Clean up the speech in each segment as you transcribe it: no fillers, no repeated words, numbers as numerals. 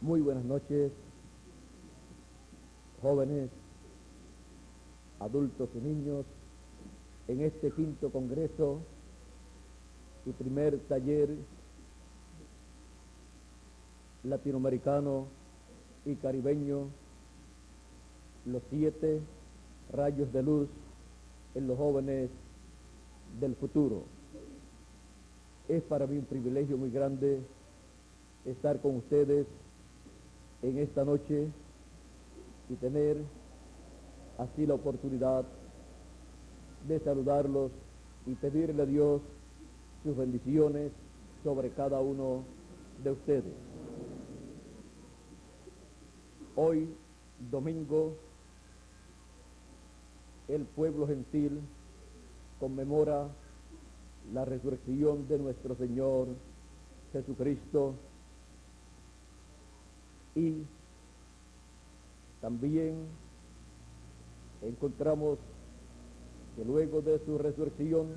Muy buenas noches, jóvenes, adultos y niños, en este quinto congreso y primer taller latinoamericano y caribeño, los 7 rayos de luz en los jóvenes del futuro. Es para mí un privilegio muy grande estar con ustedes en esta noche y tener así la oportunidad de saludarlos y pedirle a Dios sus bendiciones sobre cada uno de ustedes. Hoy, domingo, el pueblo gentil conmemora la resurrección de nuestro Señor Jesucristo y también encontramos que luego de su resurrección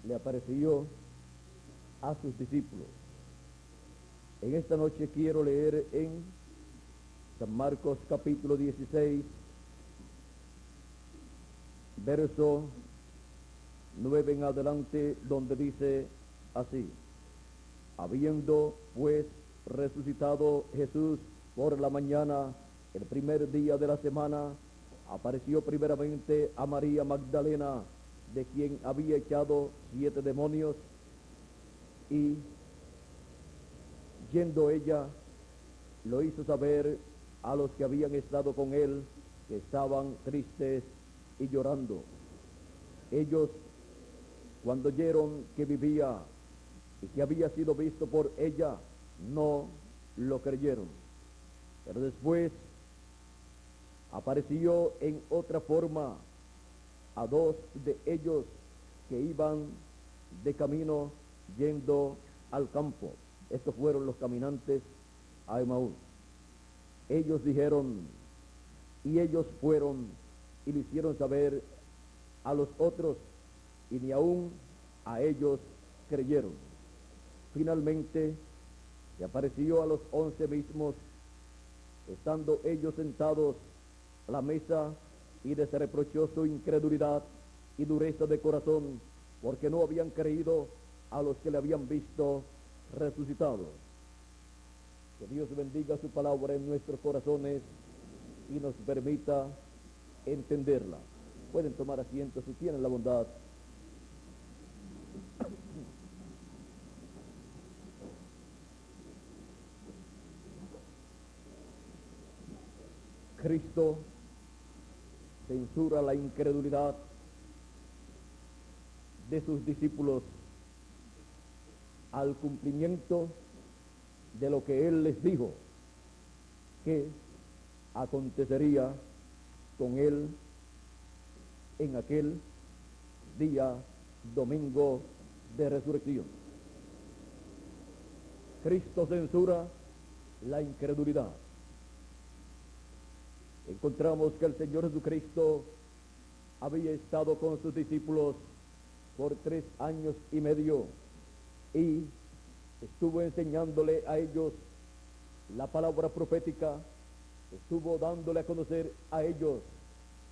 le apareció a sus discípulos. En esta noche quiero leer en San Marcos capítulo 16, verso 9 en adelante, donde dice así: habiendo pues resucitado Jesús por la mañana, el primer día de la semana, apareció primeramente a María Magdalena, de quien había echado 7 demonios, y yendo ella, lo hizo saber a los que habían estado con él, que estaban tristes y llorando. Ellos, cuando oyeron que vivía y que había sido visto por ella, no lo creyeron. Pero después apareció en otra forma a 2 de ellos que iban de camino yendo al campo. Estos fueron los caminantes a Emaús. Ellos dijeron, y ellos fueron y le hicieron saber a los otros, y ni aún a ellos creyeron. Finalmente se apareció a los 11 mismos, estando ellos sentados a la mesa, y les reprochó su incredulidad y dureza de corazón, porque no habían creído a los que le habían visto resucitado. Que Dios bendiga su palabra en nuestros corazones y nos permita entenderla. Pueden tomar asiento si tienen la bondad. Cristo censura la incredulidad de sus discípulos al cumplimiento de lo que Él les dijo que acontecería con Él en aquel día domingo de resurrección. Cristo censura la incredulidad. Encontramos que el Señor Jesucristo había estado con sus discípulos por 3 años y medio y estuvo enseñándole a ellos la palabra profética, estuvo dándole a conocer a ellos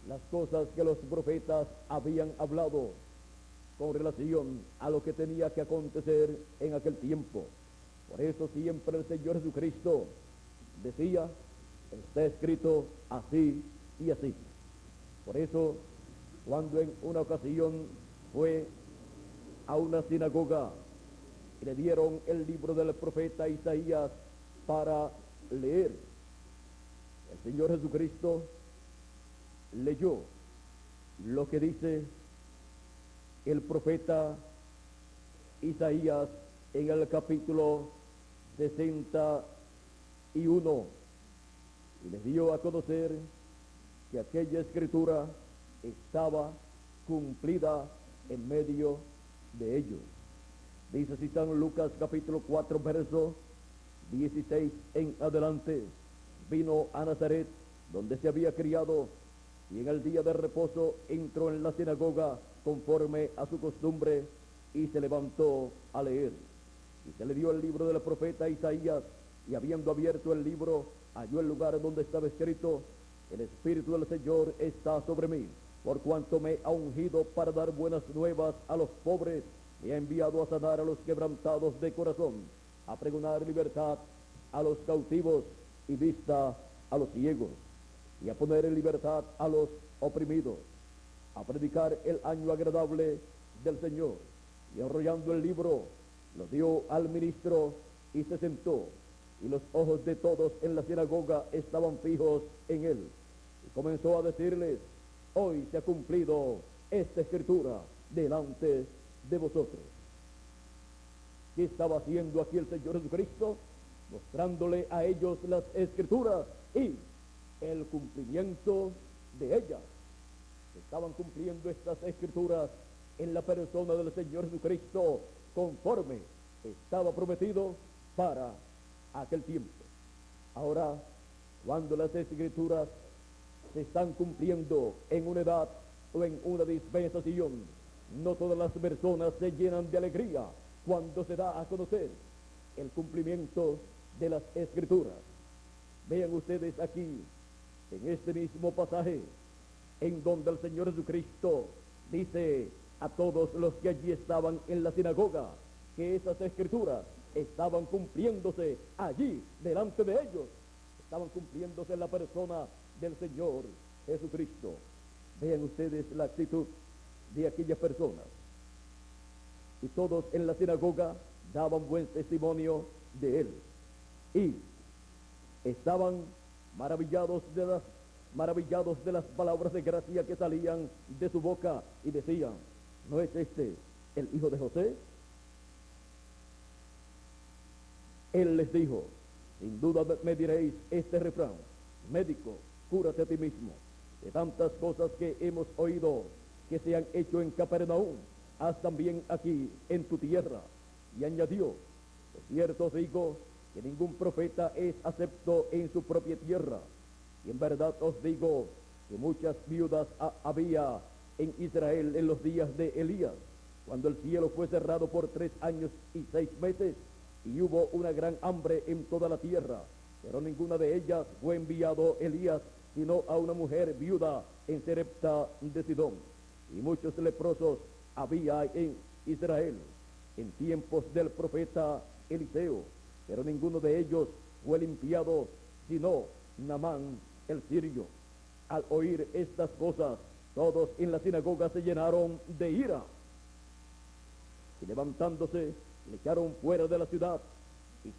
las cosas que los profetas habían hablado con relación a lo que tenía que acontecer en aquel tiempo. Por eso siempre el Señor Jesucristo decía, está escrito así y así. Por eso, cuando en una ocasión fue a una sinagoga y le dieron el libro del profeta Isaías para leer, el Señor Jesucristo leyó lo que dice el profeta Isaías en el capítulo 61, y les dio a conocer que aquella escritura estaba cumplida en medio de ellos. Dice así San Lucas capítulo 4, verso 16 en adelante: vino a Nazaret, donde se había criado, y en el día de reposo entró en la sinagoga conforme a su costumbre, y se levantó a leer. Y se le dio el libro del profeta Isaías, y habiendo abierto el libro, halló el lugar donde estaba escrito: el Espíritu del Señor está sobre mí, por cuanto me ha ungido para dar buenas nuevas a los pobres, me ha enviado a sanar a los quebrantados de corazón, a pregonar libertad a los cautivos y vista a los ciegos, y a poner en libertad a los oprimidos, a predicar el año agradable del Señor. Y enrollando el libro, lo dio al ministro y se sentó, y los ojos de todos en la sinagoga estaban fijos en él. Y comenzó a decirles: hoy se ha cumplido esta escritura delante de vosotros. ¿Qué estaba haciendo aquí el Señor Jesucristo? Mostrándole a ellos las escrituras y el cumplimiento de ellas. Estaban cumpliendo estas escrituras en la persona del Señor Jesucristo, conforme estaba prometido para aquel tiempo. Ahora, cuando las escrituras se están cumpliendo en una edad o en una dispensación, no todas las personas se llenan de alegría cuando se da a conocer el cumplimiento de las escrituras. Vean ustedes aquí, en este mismo pasaje, en donde el Señor Jesucristo dice a todos los que allí estaban en la sinagoga que esas escrituras estaban cumpliéndose allí delante de ellos, estaban cumpliéndose en la persona del Señor Jesucristo. Vean ustedes la actitud de aquellas personas. Y todos en la sinagoga daban buen testimonio de él, y estaban maravillados de las palabras de gracia que salían de su boca, y decían: ¿no es este el hijo de José? Él les dijo: sin duda me diréis este refrán: médico, cúrate a ti mismo. De tantas cosas que hemos oído que se han hecho en Capernaum, haz también aquí en tu tierra. Y añadió: de cierto os digo que ningún profeta es acepto en su propia tierra. Y en verdad os digo que muchas viudas había en Israel en los días de Elías, cuando el cielo fue cerrado por 3 años y 6 meses, y hubo una gran hambre en toda la tierra, pero ninguna de ellas fue enviado Elías, sino a una mujer viuda en Sarepta de Sidón. Y muchos leprosos había en Israel en tiempos del profeta Eliseo, pero ninguno de ellos fue limpiado, sino Naamán el sirio. Al oír estas cosas, todos en la sinagoga se llenaron de ira, y levantándose le echaron fuera de la ciudad,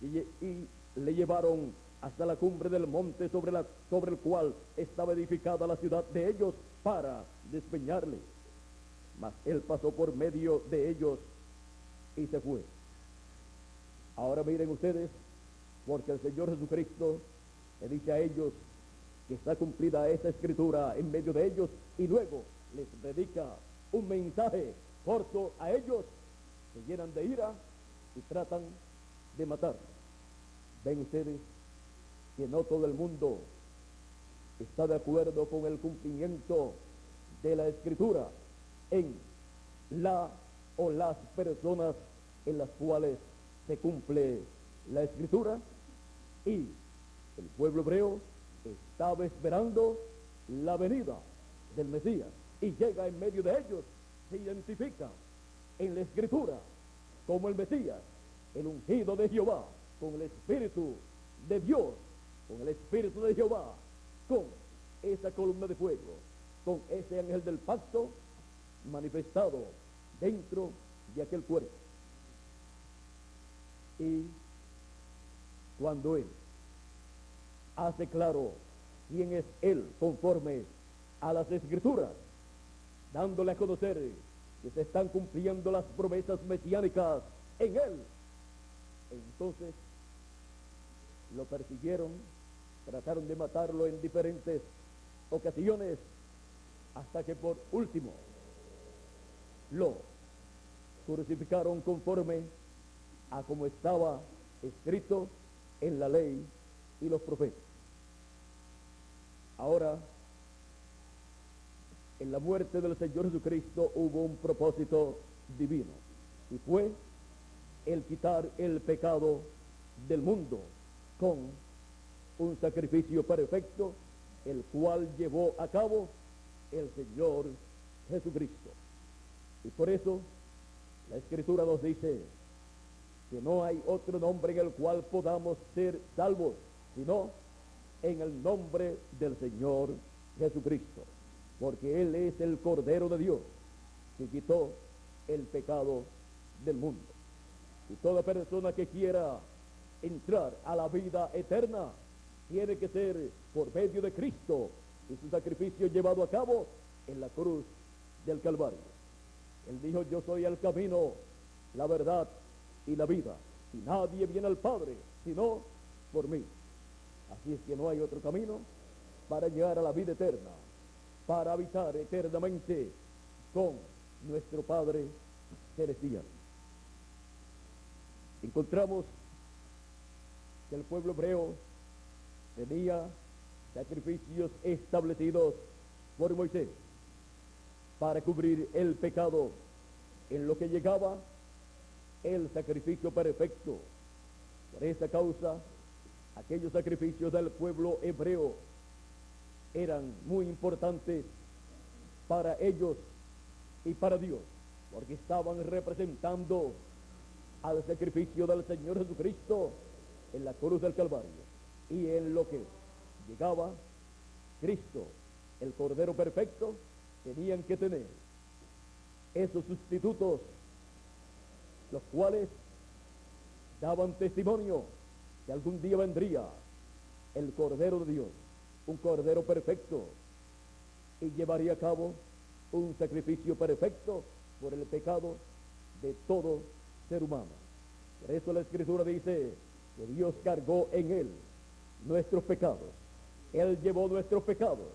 y le llevaron hasta la cumbre del monte sobre el cual estaba edificada la ciudad de ellos, para despeñarle. Mas él pasó por medio de ellos y se fue. Ahora miren ustedes, porque el Señor Jesucristo le dice a ellos que está cumplida esa escritura en medio de ellos, y luego les predica un mensaje corto a ellos. Se llenan de ira y tratan de matar. Ven ustedes que no todo el mundo está de acuerdo con el cumplimiento de la escritura en la o las personas en las cuales se cumple la escritura. Y el pueblo hebreo estaba esperando la venida del Mesías, y llega en medio de ellos, se identifica en la escritura como el Mesías, el ungido de Jehová, con el Espíritu de Dios, con el Espíritu de Jehová, con esa columna de fuego, con ese ángel del pacto manifestado dentro de aquel cuerpo. Y cuando él hace claro quién es él conforme a las escrituras, dándole a conocer que se están cumpliendo las promesas mesiánicas en él, entonces lo persiguieron, trataron de matarlo en diferentes ocasiones, hasta que por último lo crucificaron conforme a como estaba escrito en la ley y los profetas. Ahora, en la muerte del Señor Jesucristo hubo un propósito divino, y fue el quitar el pecado del mundo con un sacrificio perfecto, el cual llevó a cabo el Señor Jesucristo. Y por eso la Escritura nos dice que no hay otro nombre en el cual podamos ser salvos, sino en el nombre del Señor Jesucristo, porque Él es el Cordero de Dios que quitó el pecado del mundo. Y toda persona que quiera entrar a la vida eterna tiene que ser por medio de Cristo y su sacrificio llevado a cabo en la cruz del Calvario. Él dijo: yo soy el camino, la verdad y la vida, y nadie viene al Padre sino por mí. Así es que no hay otro camino para llegar a la vida eterna, para habitar eternamente con nuestro Padre celestial. Encontramos que el pueblo hebreo tenía sacrificios establecidos por Moisés para cubrir el pecado, en lo que llegaba el sacrificio perfecto. Por esa causa, aquellos sacrificios del pueblo hebreo eran muy importantes para ellos y para Dios, porque estaban representando al sacrificio del Señor Jesucristo en la cruz del Calvario. Y en lo que llegaba Cristo, el Cordero perfecto, tenían que tener esos sustitutos, los cuales daban testimonio que algún día vendría el Cordero de Dios, un Cordero perfecto, y llevaría a cabo un sacrificio perfecto por el pecado de todo ser humano. Por eso la Escritura dice que Dios cargó en Él nuestros pecados. Él llevó nuestros pecados,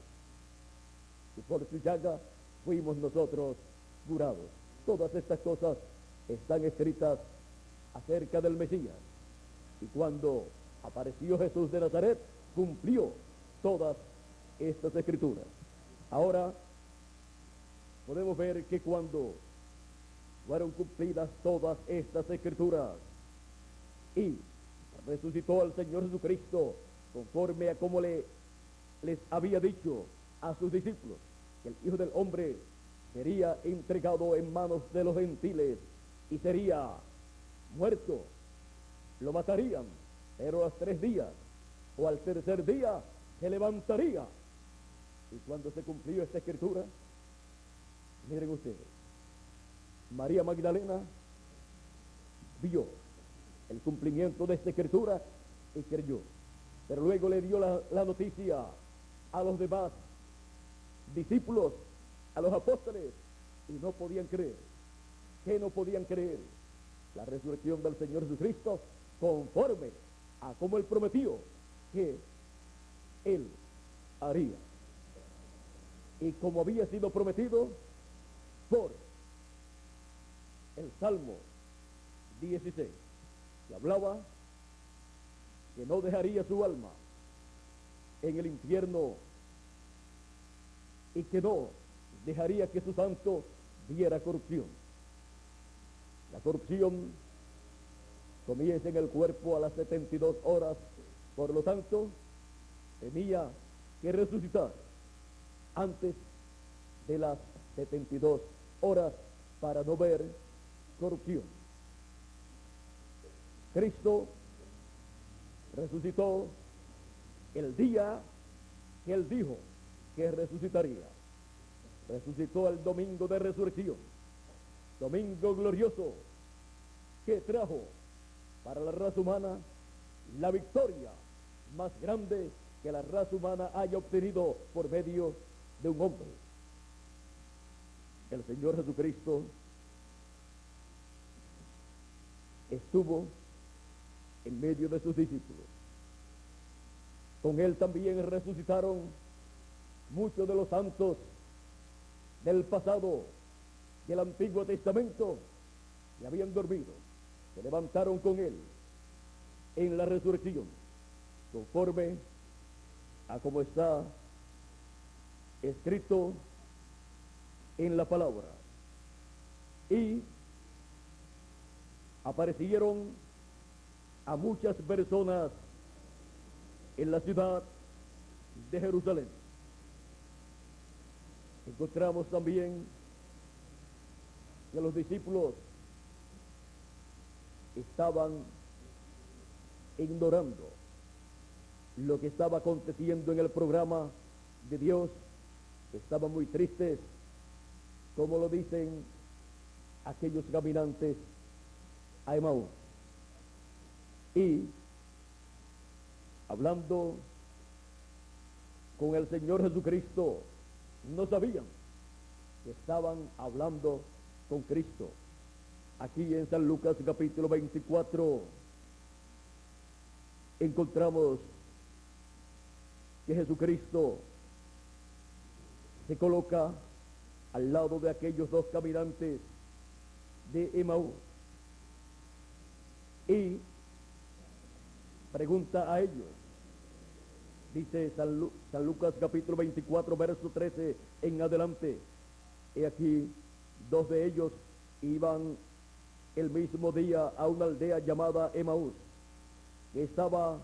y por su llaga fuimos nosotros curados. Todas estas cosas están escritas acerca del Mesías, y cuando apareció Jesús de Nazaret, cumplió todas estas escrituras. Ahora podemos ver que cuando fueron cumplidas todas estas escrituras y resucitó al Señor Jesucristo conforme a como les había dicho a sus discípulos, que el Hijo del Hombre sería entregado en manos de los gentiles y sería muerto, lo matarían, pero a los 3 días o al tercer día se levantaría. Y cuando se cumplió esta escritura, miren ustedes, María Magdalena vio el cumplimiento de esta escritura y creyó, pero luego le dio la noticia a los demás discípulos, a los apóstoles, y no podían creer. ¿Qué no podían creer? La resurrección del Señor Jesucristo, conforme a como Él prometió que Él haría, y como había sido prometido por el Salmo 16, que hablaba que no dejaría su alma en el infierno y que no dejaría que su santo viera corrupción. La corrupción comienza en el cuerpo a las 72 horas, por lo tanto tenía que resucitar antes de las 72 horas para no ver corrupción. Cristo resucitó el día que Él dijo que resucitaría. Resucitó el domingo de resurrección, domingo glorioso que trajo para la raza humana la victoria más grande que la raza humana haya obtenido por medio de un hombre. El Señor Jesucristo estuvo en medio de sus discípulos. Con Él también resucitaron muchos de los santos del pasado del Antiguo Testamento que habían dormido. Se levantaron con Él en la resurrección, conforme a como está escrito en la palabra. Y aparecieron a muchas personas en la ciudad de Jerusalén. Encontramos también que los discípulos estaban ignorando lo que estaba aconteciendo en el programa de Dios. Estaban muy tristes, como lo dicen aquellos caminantes a Emaús. Y hablando con el Señor Jesucristo, no sabían que estaban hablando con Cristo. Aquí en San Lucas capítulo 24 encontramos que Jesucristo se coloca al lado de aquellos dos caminantes de Emaús y pregunta a ellos. Dice San Lucas capítulo 24 verso 13 en adelante: he aquí, dos de ellos iban el mismo día a una aldea llamada Emaús, que estaba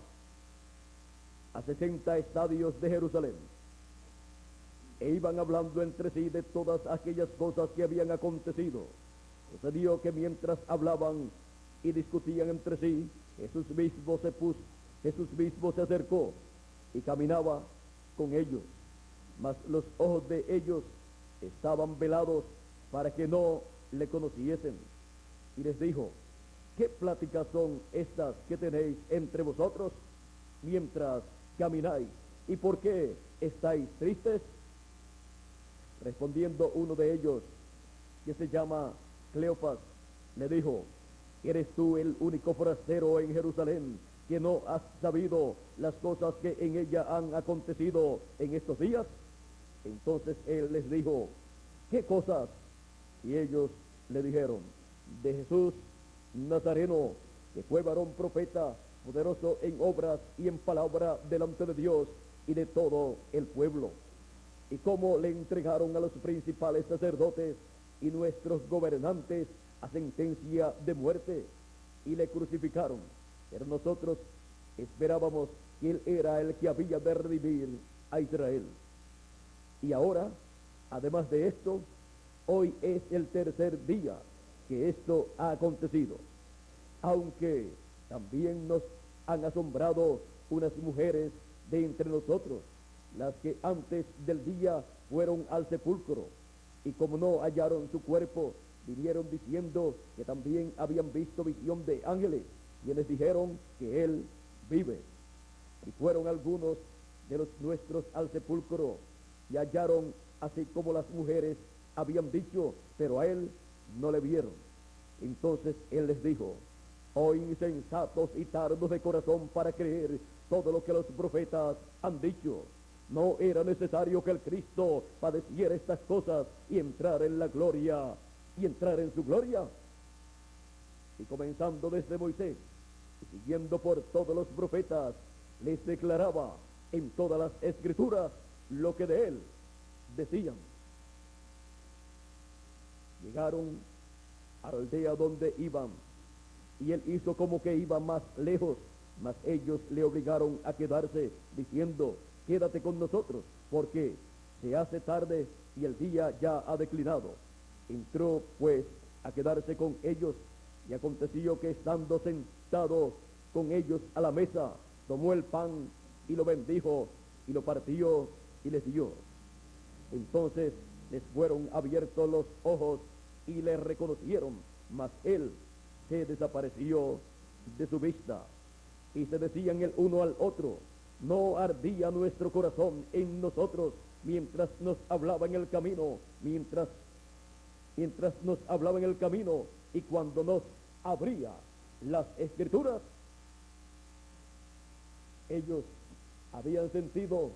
a 60 estadios de Jerusalén, e iban hablando entre sí de todas aquellas cosas que habían acontecido. Sucedió que mientras hablaban y discutían entre sí, Jesús mismo se acercó y caminaba con ellos, mas los ojos de ellos estaban velados para que no le conociesen. Y les dijo: ¿qué pláticas son estas que tenéis entre vosotros mientras camináis? ¿Y por qué estáis tristes? Respondiendo uno de ellos, que se llama Cleofas, le dijo: ¿eres tú el único forastero en Jerusalén que no has sabido las cosas que en ella han acontecido en estos días? Entonces él les dijo: ¿qué cosas? Y ellos le dijeron: de Jesús Nazareno, que fue varón profeta, poderoso en obras y en palabra delante de Dios y de todo el pueblo, y cómo le entregaron a los principales sacerdotes y nuestros gobernantes a sentencia de muerte, y le crucificaron. Pero nosotros esperábamos que él era el que había de redimir a Israel. Y ahora, además de esto, hoy es el tercer día que esto ha acontecido, aunque también nos han asombrado unas mujeres de entre nosotros, las que antes del día fueron al sepulcro, y como no hallaron su cuerpo, vinieron diciendo que también habían visto visión de ángeles, quienes dijeron que él vive. Y fueron algunos de los nuestros al sepulcro y hallaron así como las mujeres habían dicho, pero a él no le vieron. Entonces él les dijo: oh insensatos y tardos de corazón para creer todo lo que los profetas han dicho. ¿No era necesario que el Cristo padeciera estas cosas y entrar en la gloria, y entrar en su gloria? Y comenzando desde Moisés y siguiendo por todos los profetas, les declaraba en todas las escrituras lo que de él decían. Llegaron a la aldea donde iban, y él hizo como que iba más lejos, mas ellos le obligaron a quedarse, diciendo: quédate con nosotros, porque se hace tarde y el día ya ha declinado. Entró pues a quedarse con ellos, y aconteció que estando sentado con ellos a la mesa, tomó el pan y lo bendijo y lo partió y les dio. Entonces les fueron abiertos los ojos y le reconocieron, mas él se desapareció de su vista. Y se decían el uno al otro: ¿no ardía nuestro corazón en nosotros mientras nos hablaba en el camino, mientras nos hablaba en el camino y cuando nos abría las escrituras? Ellos habían sentido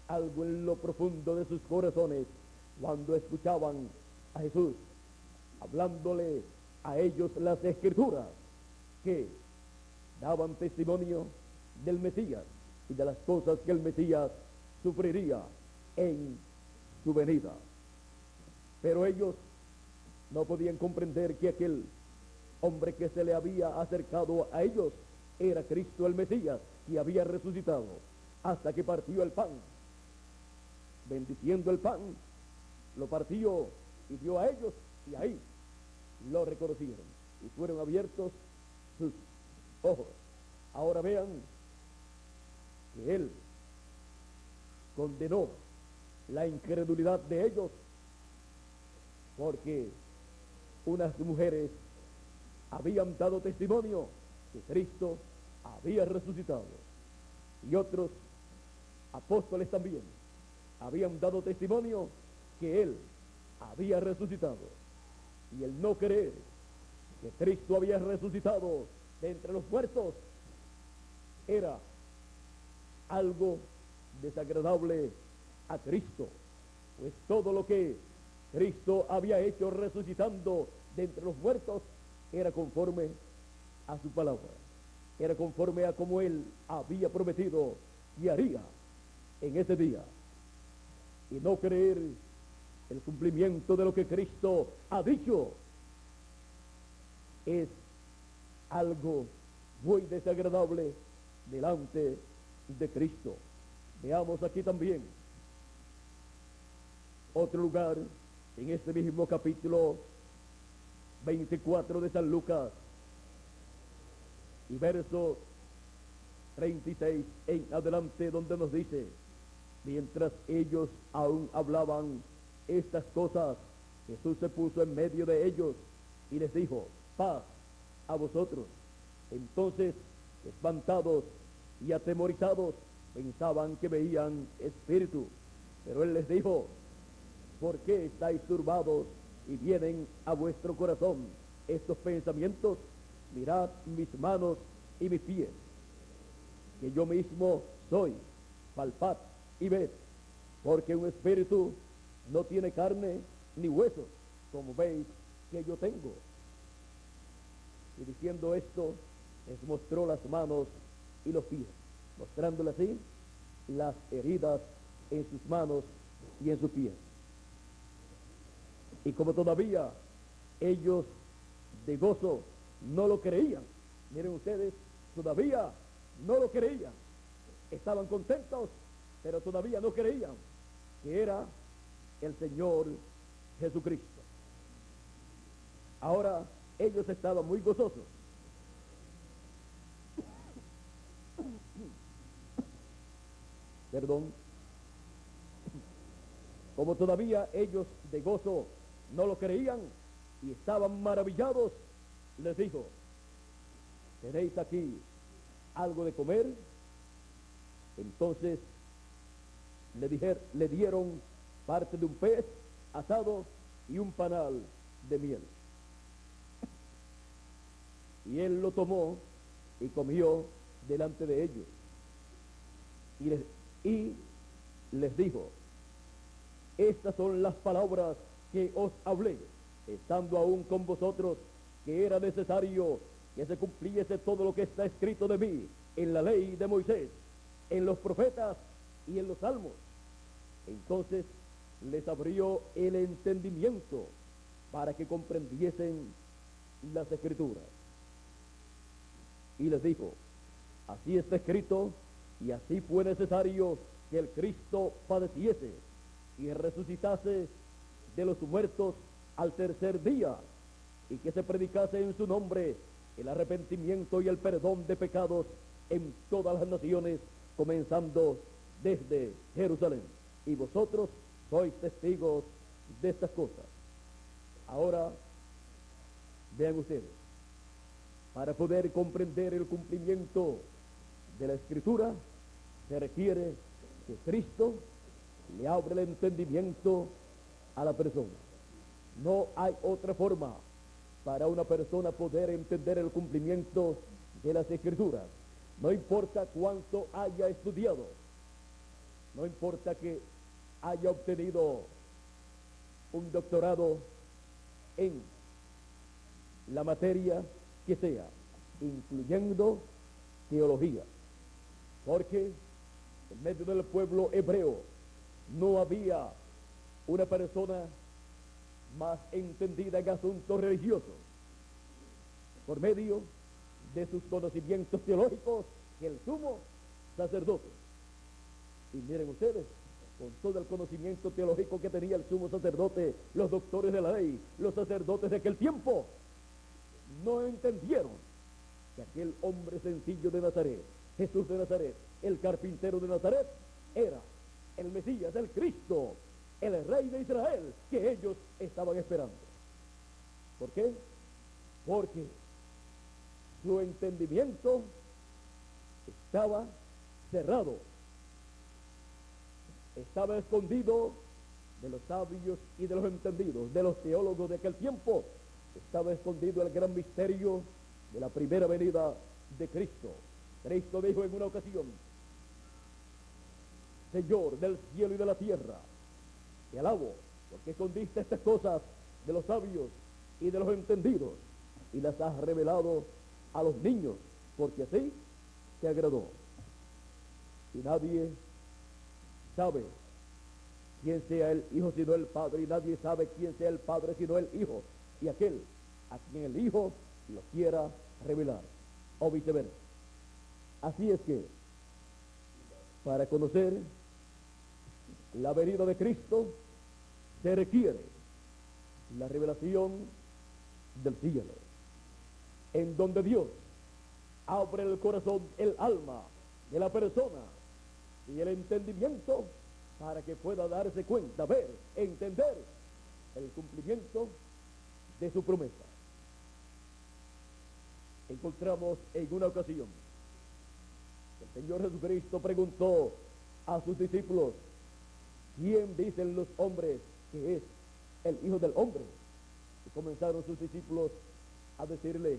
algo en lo profundo de sus corazones cuando escuchaban a Jesús hablándole a ellos las escrituras, que daban testimonio del Mesías y de las cosas que el Mesías sufriría en su venida. Pero ellos no podían comprender que aquel hombre que se le había acercado a ellos era Cristo el Mesías, que había resucitado, hasta que partió el pan. Bendiciendo el pan, lo partió y dio a ellos, y ahí lo reconocieron y fueron abiertos sus ojos. Ahora vean que Él condenó la incredulidad de ellos, porque unas mujeres habían dado testimonio que Cristo había resucitado, y otros apóstoles también habían dado testimonio que Él había resucitado. Y el no creer que Cristo había resucitado de entre los muertos era algo desagradable a Cristo, pues todo lo que Cristo había hecho resucitando de entre los muertos era conforme a su palabra, era conforme a como Él había prometido y haría en ese día. Y no creer el cumplimiento de lo que Cristo ha dicho es algo muy desagradable delante de Cristo. Veamos aquí también otro lugar en este mismo capítulo 24 de San Lucas y verso 36 en adelante, donde nos dice: mientras ellos aún hablaban estas cosas, Jesús se puso en medio de ellos y les dijo: paz a vosotros. Entonces, espantados y atemorizados, pensaban que veían espíritu, pero Él les dijo: ¿por qué estáis turbados y vienen a vuestro corazón estos pensamientos? Mirad mis manos y mis pies, que yo mismo soy. Palpad y ved, porque un espíritu no tiene carne ni huesos, como veis que yo tengo. Y diciendo esto, les mostró las manos y los pies, mostrándole así las heridas en sus manos y en sus pies. Y como todavía ellos de gozo no lo creían, miren ustedes, todavía no lo creían, estaban contentos, pero todavía no creían que era el Señor Jesucristo. Ahora ellos estaban muy gozosos. Perdón. Como todavía ellos de gozo no lo creían y estaban maravillados, les dijo: ¿tenéis aquí algo de comer? Entonces le dieron parte de un pez asado y un panal de miel. Y Él lo tomó y comió delante de ellos. Y les dijo: estas son las palabras que os hablé, estando aún con vosotros, que era necesario que se cumpliese todo lo que está escrito de mí en la ley de Moisés, en los profetas y en los salmos. Entonces les abrió el entendimiento para que comprendiesen las escrituras. Y les dijo: así está escrito, y así fue necesario que el Cristo padeciese y resucitase de los muertos al tercer día, y que se predicase en su nombre el arrepentimiento y el perdón de pecados en todas las naciones, comenzando desde Jerusalén. Y vosotros sois testigos de estas cosas. Ahora, vean ustedes, para poder comprender el cumplimiento de la Escritura, se requiere que Cristo le abra el entendimiento a la persona. No hay otra forma para una persona poder entender el cumplimiento de las Escrituras. No importa cuánto haya estudiado, no importa que haya obtenido un doctorado en la materia que sea, incluyendo teología, porque en medio del pueblo hebreo no había una persona más entendida en asuntos religiosos. Por medio de sus conocimientos teológicos que el sumo sacerdote. Y miren ustedes, con todo el conocimiento teológico que tenía el sumo sacerdote, los doctores de la ley, los sacerdotes de aquel tiempo, no entendieron que aquel hombre sencillo de Nazaret, Jesús de Nazaret, el carpintero de Nazaret, era el Mesías, el Cristo, el Rey de Israel que ellos estaban esperando. ¿Por qué? Porque su entendimiento estaba cerrado, estaba escondido de los sabios y de los entendidos, de los teólogos de aquel tiempo. Estaba escondido el gran misterio de la primera venida de Cristo. Cristo dijo en una ocasión: Señor del cielo y de la tierra, te alabo, porque escondiste estas cosas de los sabios y de los entendidos y las has revelado a los niños, porque así te agradó. Y nadie sabe quién sea el Hijo sino el Padre, y nadie sabe quién sea el Padre sino el Hijo, y aquel a quien el Hijo lo quiera revelar, o viceversa. Así es que, para conocer la venida de Cristo, se requiere la revelación del cielo, en donde Dios abre el corazón, el alma de la persona y el entendimiento para que pueda darse cuenta, ver, entender el cumplimiento de su promesa. Encontramos en una ocasión el Señor Jesucristo preguntó a sus discípulos: ¿quién dicen los hombres que es el Hijo del Hombre? Y comenzaron sus discípulos a decirle: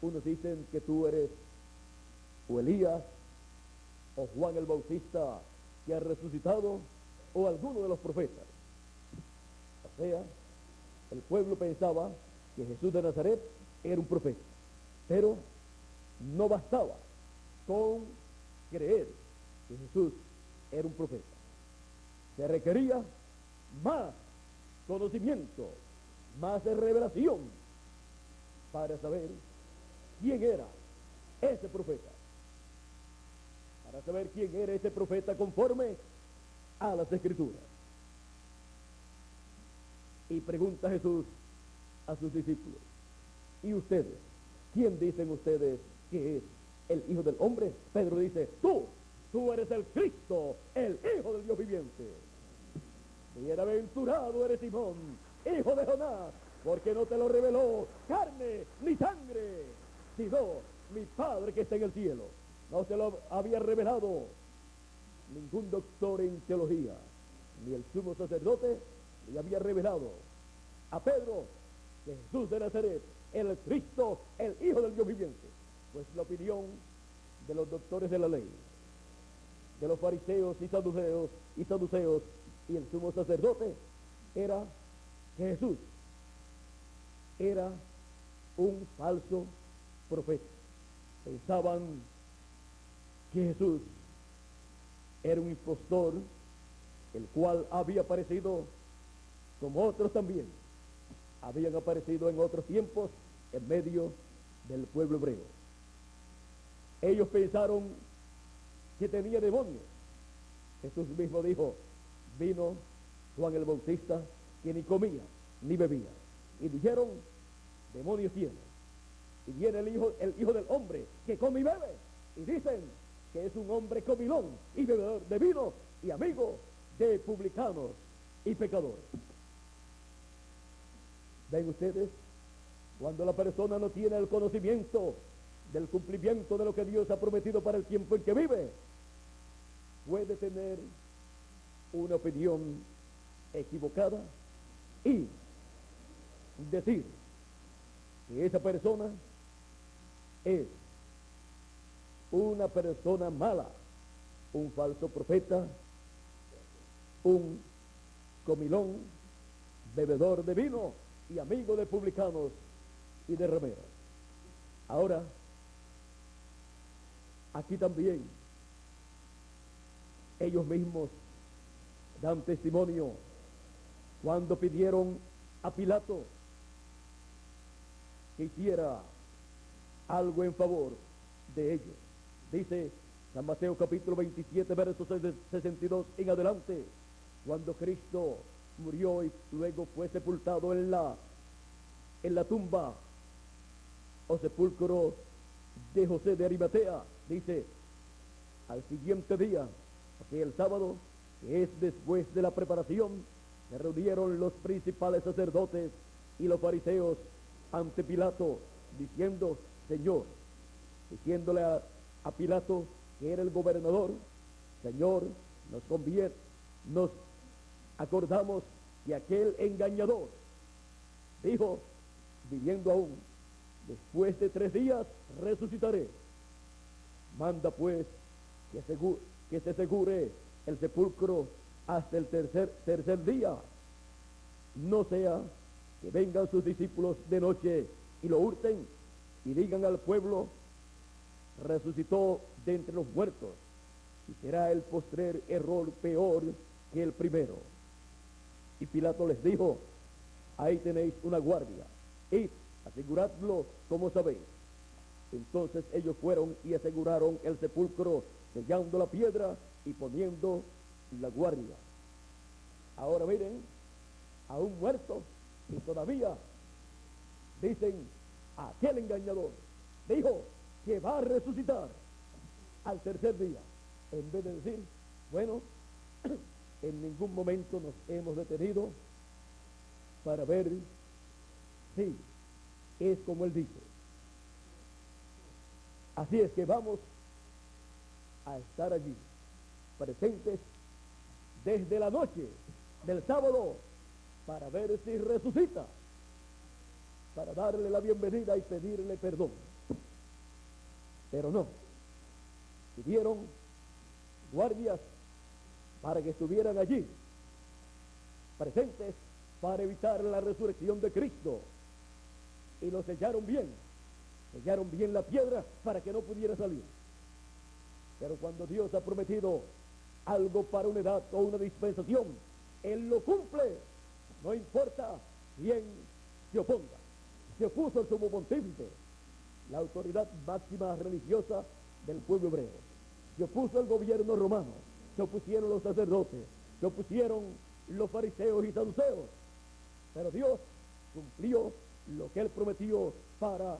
unos dicen que tú eres o Elías, o Juan el Bautista que ha resucitado, o alguno de los profetas. O sea, el pueblo pensaba que Jesús de Nazaret era un profeta, pero no bastaba con creer que Jesús era un profeta. Se requería más conocimiento, más revelación para saber quién era ese profeta, para saber quién era ese profeta conforme a las Escrituras. Y pregunta Jesús a sus discípulos: ¿y ustedes? ¿Quién dicen ustedes que es el Hijo del Hombre? Pedro dice: tú eres el Cristo, el Hijo del Dios viviente. Bienaventurado eres Simón, hijo de Jonás, porque no te lo reveló carne ni sangre, sino mi Padre que está en el cielo. No se lo había revelado ningún doctor en teología, ni el sumo sacerdote le había revelado a Pedro que Jesús de Nazaret, el Cristo, el Hijo del Dios viviente. Pues la opinión de los doctores de la ley, de los fariseos y saduceos y el sumo sacerdote, era que Jesús era un falso profeta. Pensaban que Jesús era un impostor, el cual había aparecido, como otros también habían aparecido en otros tiempos, en medio del pueblo hebreo. Ellos pensaron que tenía demonios. Jesús mismo dijo: vino Juan el Bautista, que ni comía ni bebía, y dijeron: demonios tiene. Y viene el hijo del hombre, que come y bebe, y dicen que es un hombre comilón y bebedor de vino y amigo de publicanos y pecadores. ¿Ven ustedes? Cuando la persona no tiene el conocimiento del cumplimiento de lo que Dios ha prometido para el tiempo en que vive, puede tener una opinión equivocada y decir que esa persona es una persona mala, un falso profeta, un comilón, bebedor de vino y amigo de publicanos y de rameras. Ahora, aquí también ellos mismos dan testimonio cuando pidieron a Pilato que hiciera algo en favor de ellos. Dice San Mateo capítulo 27, versos 62 en adelante, cuando Cristo murió y luego fue sepultado en la tumba o sepulcro de José de Arimatea, dice, al siguiente día, que el sábado, que es después de la preparación, se reunieron los principales sacerdotes y los fariseos ante Pilato, diciendo, Señor, diciéndole a Pilato, que era el gobernador, Señor, nos acordamos que aquel engañador dijo, viviendo aún, después de 3 días resucitaré. Manda pues que se asegure el sepulcro hasta el tercer día, no sea que vengan sus discípulos de noche y lo hurten y digan al pueblo, resucitó de entre los muertos, y será el postrer error peor que el primero. Y Pilato les dijo, ahí tenéis una guardia, id, aseguradlo como sabéis. Entonces ellos fueron y aseguraron el sepulcro, sellando la piedra y poniendo la guardia. Ahora miren, a un muerto, y todavía dicen, aquel engañador dijo que va a resucitar al tercer día, en vez de decir, bueno, en ningún momento nos hemos detenido para ver si es como él dice. Así es que vamos a estar allí, presentes desde la noche del sábado, para ver si resucita, para darle la bienvenida y pedirle perdón. Pero no, pidieron guardias para que estuvieran allí, presentes para evitar la resurrección de Cristo, y lo sellaron bien la piedra para que no pudiera salir. Pero cuando Dios ha prometido algo para una edad o una dispensación, Él lo cumple, no importa quién se oponga. Se opuso el sumo pontífice, la autoridad máxima religiosa del pueblo hebreo, se opuso el gobierno romano, se opusieron los sacerdotes, se opusieron los fariseos y saduceos, pero Dios cumplió lo que Él prometió para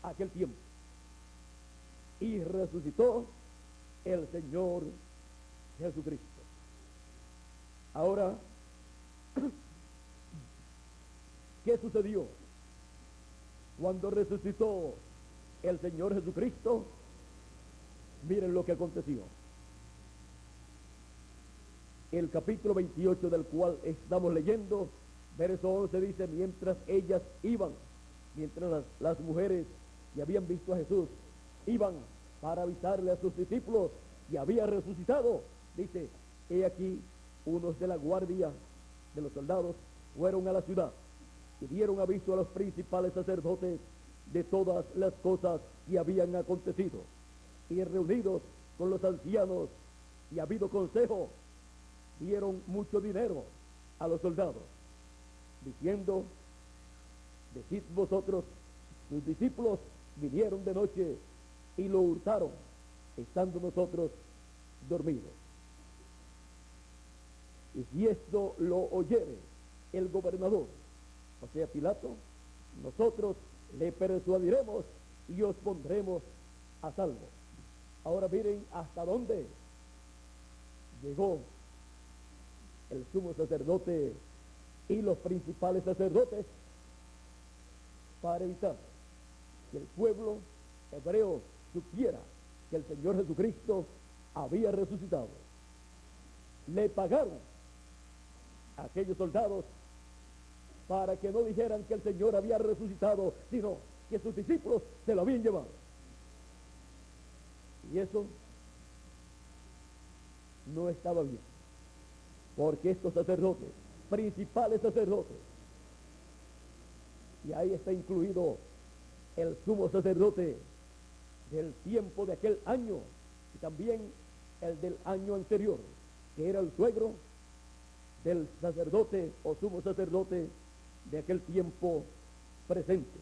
aquel tiempo, y resucitó el Señor Jesucristo. Ahora, ¿qué sucedió cuando resucitó el Señor Jesucristo? Miren lo que aconteció. El capítulo 28 del cual estamos leyendo, verso 11 dice, mientras las mujeres que habían visto a Jesús iban para avisarle a sus discípulos que había resucitado, dice, he aquí, unos de la guardia de los soldados fueron a la ciudad y dieron aviso a los principales sacerdotes de todas las cosas que habían acontecido, y reunidos con los ancianos y habido consejo, dieron mucho dinero a los soldados, diciendo, decid vosotros, sus discípulos vinieron de noche y lo hurtaron, estando nosotros dormidos. Y si esto lo oyere el gobernador, o sea Pilato, nosotros le persuadiremos y os pondremos a salvo. Ahora miren hasta dónde llegó el sumo sacerdote y los principales sacerdotes para evitar que el pueblo hebreo supiera que el Señor Jesucristo había resucitado. Le pagaron a aquellos soldados para que no dijeran que el Señor había resucitado, sino que sus discípulos se lo habían llevado. Y eso no estaba bien, porque estos sacerdotes, principales sacerdotes, y ahí está incluido el sumo sacerdote del tiempo de aquel año y también el del año anterior, que era el suegro del sacerdote o sumo sacerdote de aquel tiempo presente.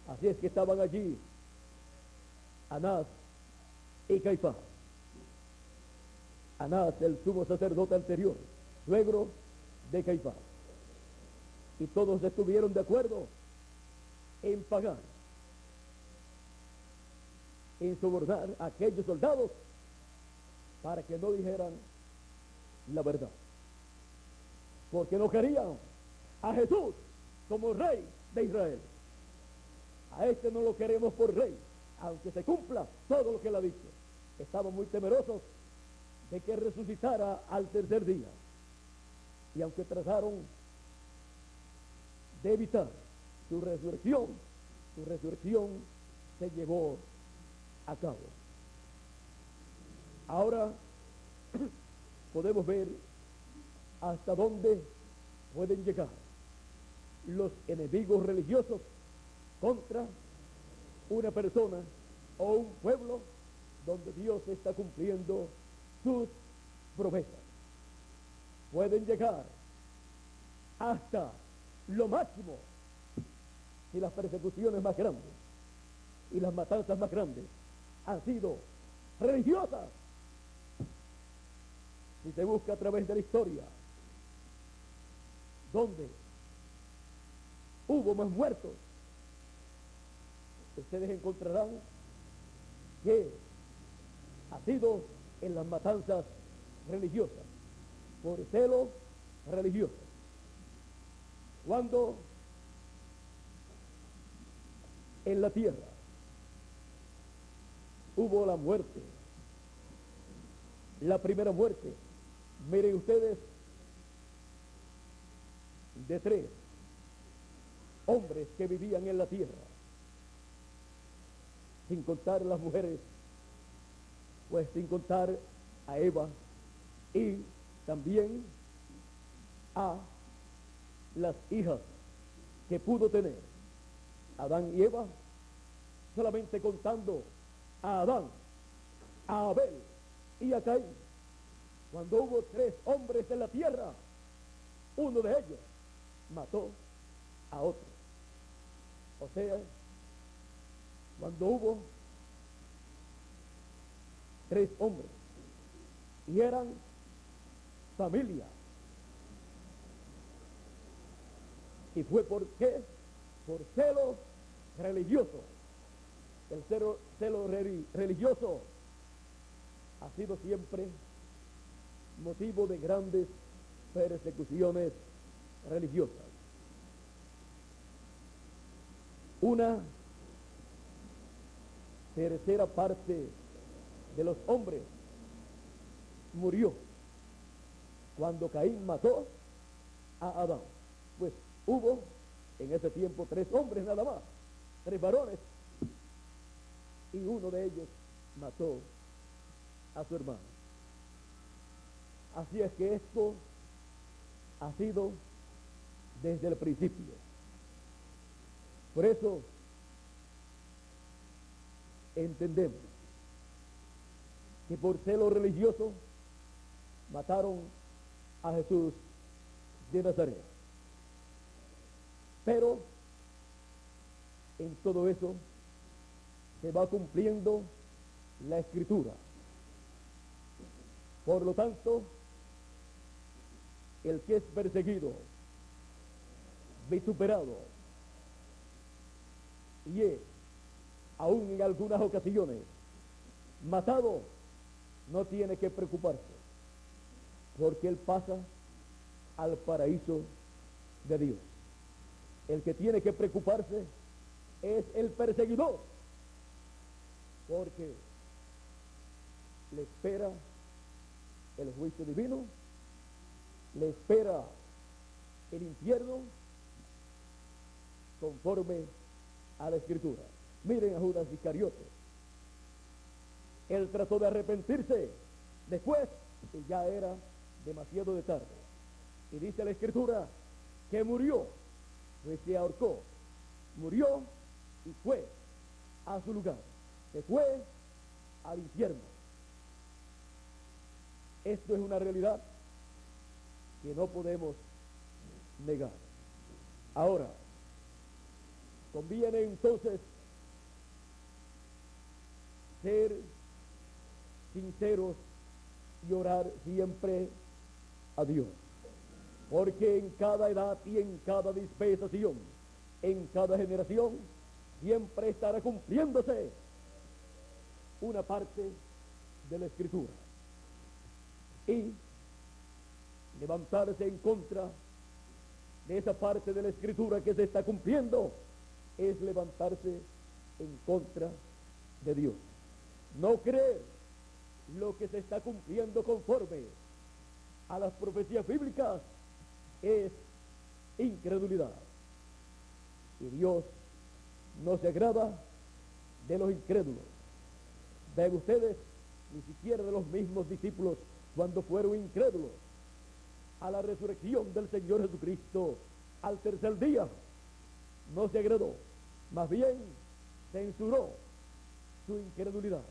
Así es que estaban allí Anás y Caifás. Anás, el sumo sacerdote anterior, suegro de Caifás. Y todos estuvieron de acuerdo en pagar, en sobornar a aquellos soldados para que no dijeran la verdad, porque no querían a Jesús como rey de Israel. A este no lo queremos por rey, aunque se cumpla todo lo que él ha dicho. Estaban muy temerosos de que resucitara al tercer día, y aunque trataron de evitar su resurrección se llevó a cabo. Ahora podemos ver hasta dónde pueden llegar los enemigos religiosos contra una persona o un pueblo donde Dios está cumpliendo sus promesas. Pueden llegar hasta lo máximo y las persecuciones más grandes y las matanzas más grandes han sido religiosas. Si se busca a través de la historia donde hubo más muertos, ustedes encontrarán que ha sido en las matanzas religiosas, por celo religioso. Cuando en la tierra hubo la muerte, la primera muerte, miren ustedes, de 3 hombres que vivían en la tierra, sin contar las mujeres, pues sin contar a Eva y también a las hijas que pudo tener Adán y Eva, solamente contando a Adán, a Abel y a Caín. Cuando hubo 3 hombres en la tierra, uno de ellos mató a otro. O sea, cuando hubo 3 hombres y eran familia, y fue por qué, por celo religioso. El celo religioso ha sido siempre motivo de grandes persecuciones religiosas. Una tercera parte de los hombres murió cuando Caín mató a Adán. Pues hubo en ese tiempo 3 hombres nada más, 3 varones, y uno de ellos mató a su hermano. Así es que esto ha sido desde el principio. Por eso entendemos que por celo religioso mataron a Jesús de Nazaret. Pero en todo eso se va cumpliendo la Escritura. Por lo tanto, el que es perseguido, vituperado y es, aún en algunas ocasiones, matado, no tiene que preocuparse, porque él pasa al paraíso de Dios. El que tiene que preocuparse es el perseguidor, porque le espera el juicio divino, le espera el infierno, conforme a la Escritura. Miren a Judas Iscariote. Él trató de arrepentirse después y ya era demasiado de tarde. Y dice la Escritura que murió, pues se ahorcó, murió y fue a su lugar, se fue al infierno. Esto es una realidad que no podemos negar. Ahora, Conviene entonces ser sinceros y orar siempre a Dios, porque en cada edad y en cada dispensación, en cada generación, siempre estará cumpliéndose una parte de la Escritura, y levantarse en contra de esa parte de la Escritura que se está cumpliendo es levantarse en contra de Dios. No creer lo que se está cumpliendo conforme a las profecías bíblicas es incredulidad, y Dios no se agrada de los incrédulos. Ven ustedes, ni siquiera de los mismos discípulos, cuando fueron incrédulos a la resurrección del Señor Jesucristo al tercer día, no se agradó, más bien censuró su incredulidad,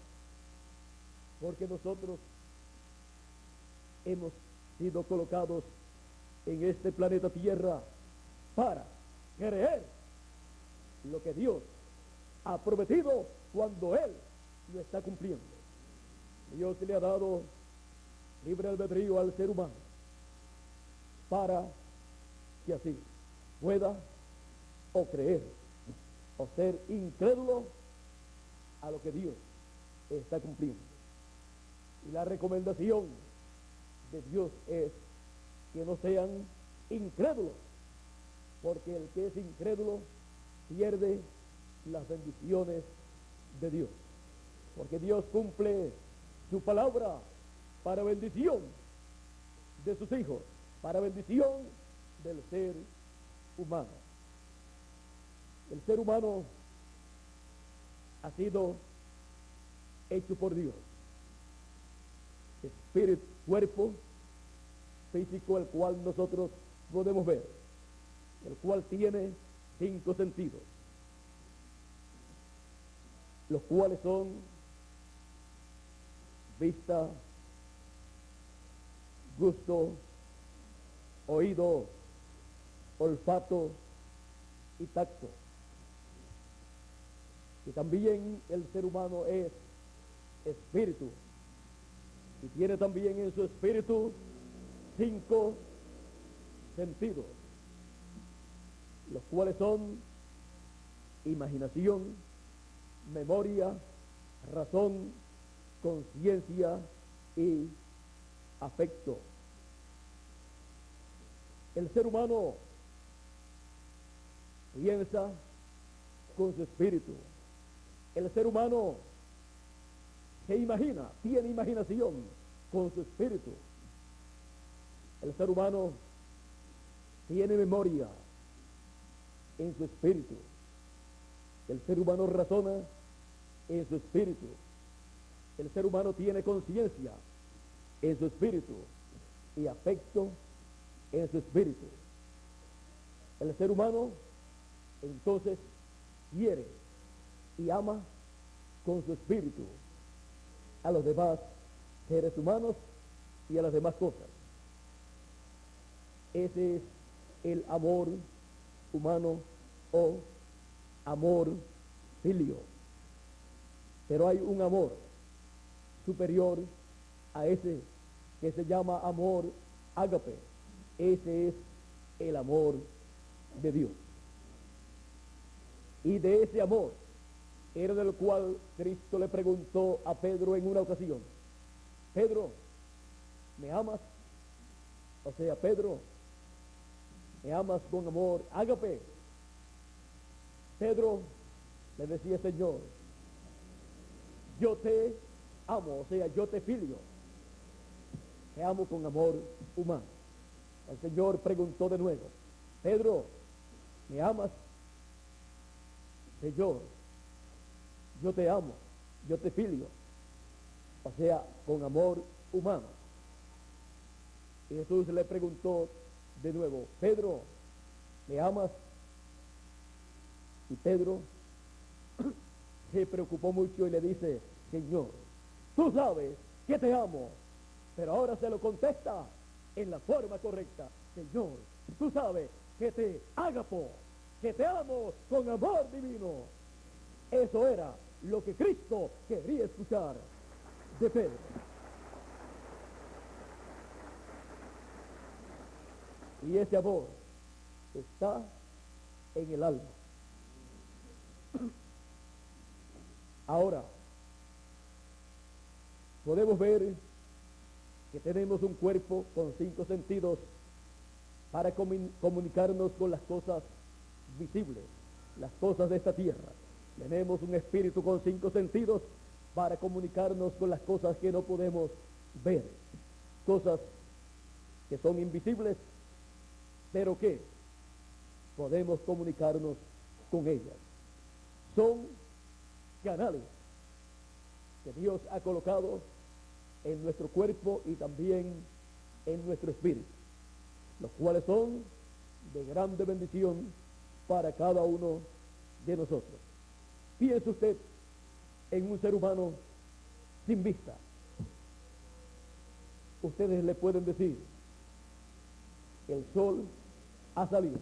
porque nosotros hemos sido colocados en este planeta Tierra para creer lo que Dios ha prometido cuando Él lo está cumpliendo. Dios le ha dado libre albedrío al ser humano para que así pueda o creer o ser incrédulo a lo que Dios está cumpliendo. Y la recomendación de Dios es que no sean incrédulos, porque el que es incrédulo pierde las bendiciones de Dios, porque Dios cumple su palabra para bendición de sus hijos, para bendición del ser humano. El ser humano ha sido hecho por Dios, espíritu, cuerpo físico, el cual nosotros podemos ver, el cual tiene 5 sentidos, los cuales son vista, gusto, oído, olfato y tacto. Y también el ser humano es espíritu, y tiene también en su espíritu 5 sentidos, los cuales son imaginación, memoria, razón, conciencia y afecto. El ser humano piensa con su espíritu. El ser humano se imagina, tiene imaginación con su espíritu. El ser humano tiene memoria en su espíritu. El ser humano razona en su espíritu. El ser humano tiene conciencia en su espíritu y afecto en su espíritu. El ser humano entonces quiere y ama con su espíritu a los demás seres humanos y a las demás cosas. Ese es el amor humano o amor filio. Pero hay un amor superior a ese que se llama amor ágape. Ese es el amor de Dios. Y de ese amor era del cual Cristo le preguntó a Pedro en una ocasión: Pedro, ¿me amas? O sea, Pedro, ¿me amas con amor ágape? Pedro le decía: Señor, yo te amo, o sea, yo te filio, te amo con amor humano. El Señor preguntó de nuevo: Pedro, ¿me amas? Señor, yo te amo, yo te filio, o sea, con amor humano. Y Jesús le preguntó de nuevo: Pedro, ¿me amas? Y Pedro se preocupó mucho y le dice: Señor, tú sabes que te amo. Pero ahora se lo contesta en la forma correcta: Señor, tú sabes que te agapo, que te amo con amor divino. Eso era lo que Cristo quería escuchar de Pedro. Y ese amor está en el alma. Ahora, podemos ver que tenemos un cuerpo con 5 sentidos para comunicarnos con las cosas visibles, las cosas de esta tierra. Tenemos un espíritu con 5 sentidos para comunicarnos con las cosas que no podemos ver, cosas que son invisibles, pero que podemos comunicarnos con ellas. Son canales que Dios ha colocado en nuestro cuerpo y también en nuestro espíritu, los cuales son de grande bendición para cada uno de nosotros. Piense usted en un ser humano sin vista. Ustedes le pueden decir, el sol ha salido,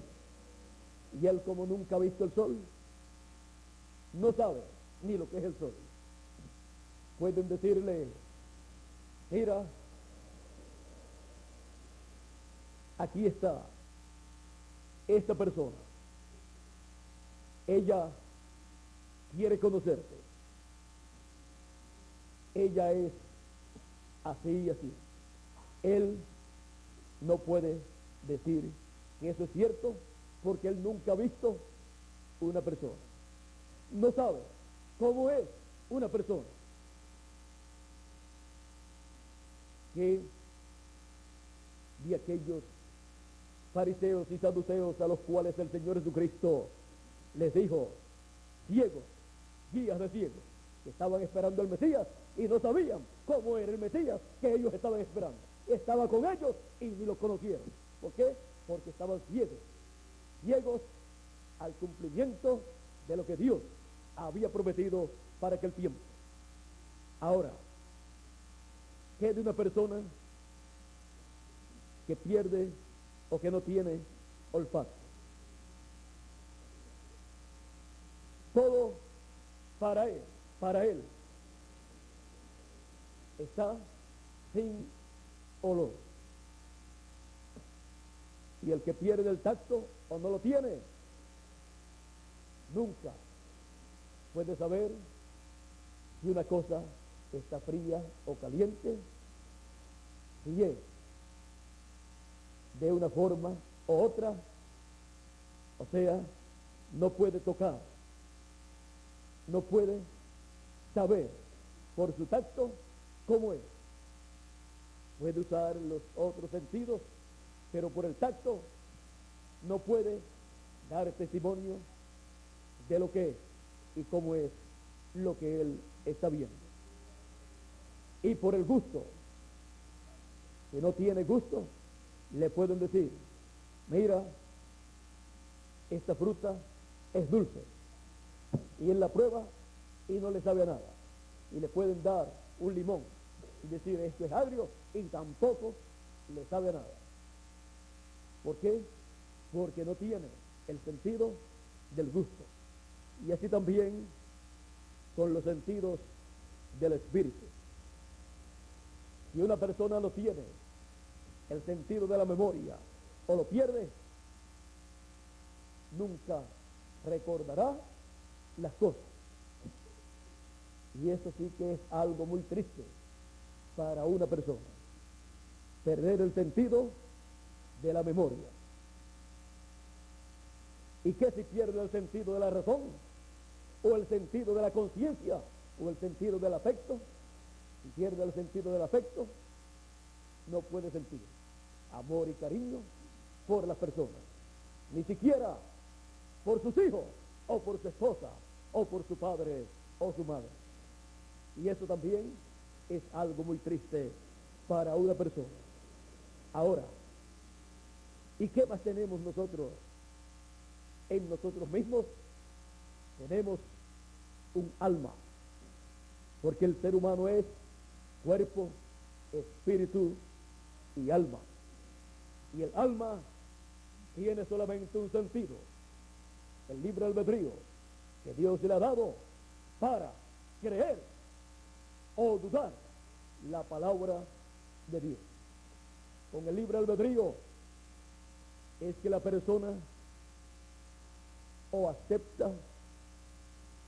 y él, como nunca ha visto el sol, no sabe ni lo que es el sol. Pueden decirle, mira, aquí está esta persona, ella quiere conocerte, ella es así y así. Él no puede decir que eso es cierto porque él nunca ha visto una persona, no sabe cómo es una persona. Que de aquellos fariseos y saduceos a los cuales el Señor Jesucristo les dijo, ciegos, guías de ciegos, que estaban esperando al Mesías y no sabían cómo era el Mesías que ellos estaban esperando. Estaba con ellos y ni lo conocieron. ¿Por qué? Porque estaban ciegos al cumplimiento de lo que Dios había prometido para aquel tiempo. Ahora, ¿qué de una persona que pierde o que no tiene olfato? Todo para él está sin olor. Y el que pierde el tacto o no lo tiene, nunca puede saber si una cosa está fría o caliente, si es de una forma o otra, o sea, no puede tocar, no puede saber por su tacto cómo es. Puede usar los otros sentidos, pero por el tacto no puede dar testimonio de lo que es y cómo es lo que él está viendo. Y por el gusto, si no tiene gusto, le pueden decir, mira, esta fruta es dulce, y él la prueba y no le sabe a nada. Y le pueden dar un limón y decir, esto es agrio, y tampoco le sabe a nada. ¿Por qué? Porque no tiene el sentido del gusto. Y así también con los sentidos del espíritu. Si una persona no tiene el sentido de la memoria o lo pierde, nunca recordará las cosas. Y eso sí que es algo muy triste para una persona, perder el sentido de la memoria. ¿Y qué si pierde el sentido de la razón? ¿O el sentido de la conciencia? ¿O el sentido del afecto? Si pierde el sentido del afecto, no puede sentir amor y cariño por las personas, ni siquiera por sus hijos, o por su esposa, o por su padre, o su madre. Y eso también es algo muy triste para una persona. Ahora, ¿y qué más tenemos nosotros? En nosotros mismos tenemos un alma, porque el ser humano es cuerpo, espíritu y alma. Y el alma tiene solamente un sentido, el libre albedrío que Dios le ha dado para creer o dudar la palabra de Dios. Con el libre albedrío es que la persona o acepta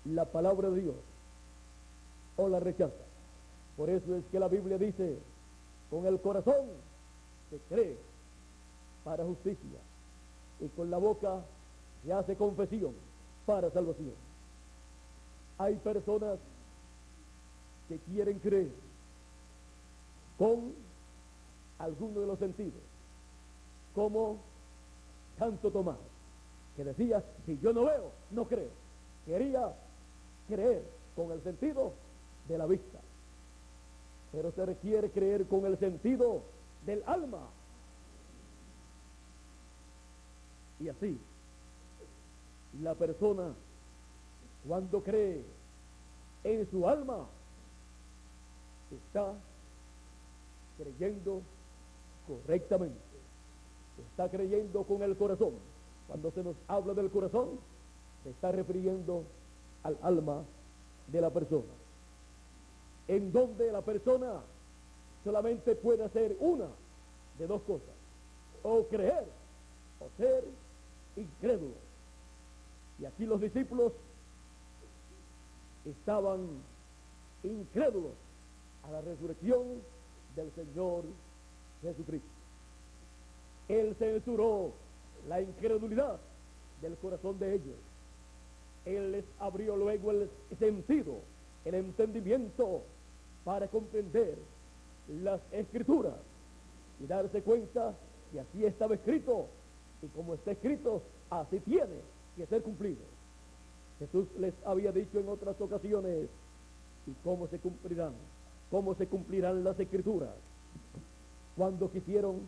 la palabra de Dios o la rechaza. Por eso es que la Biblia dice, con el corazón se cree para justicia y con la boca se hace confesión para salvación. Hay personas que quieren creer con alguno de los sentidos, como Santo Tomás, que decía, si yo no veo, no creo. Quería creer con el sentido de la vista, pero se requiere creer con el sentido del alma. Y así, la persona, cuando cree en su alma, está creyendo correctamente, está creyendo con el corazón. Cuando se nos habla del corazón, se está refiriendo al alma de la persona, en donde la persona solamente puede hacer una de dos cosas: o creer o ser incrédulo. Y aquí los discípulos estaban incrédulos a la resurrección del Señor Jesucristo. Él censuró la incredulidad del corazón de ellos. Él les abrió luego el sentido, el entendimiento, para comprender las Escrituras y darse cuenta que así estaba escrito, y como está escrito, así tiene que ser cumplido. Jesús les había dicho en otras ocasiones, ¿y cómo se cumplirán? ¿Cómo se cumplirán las Escrituras? Cuando quisieron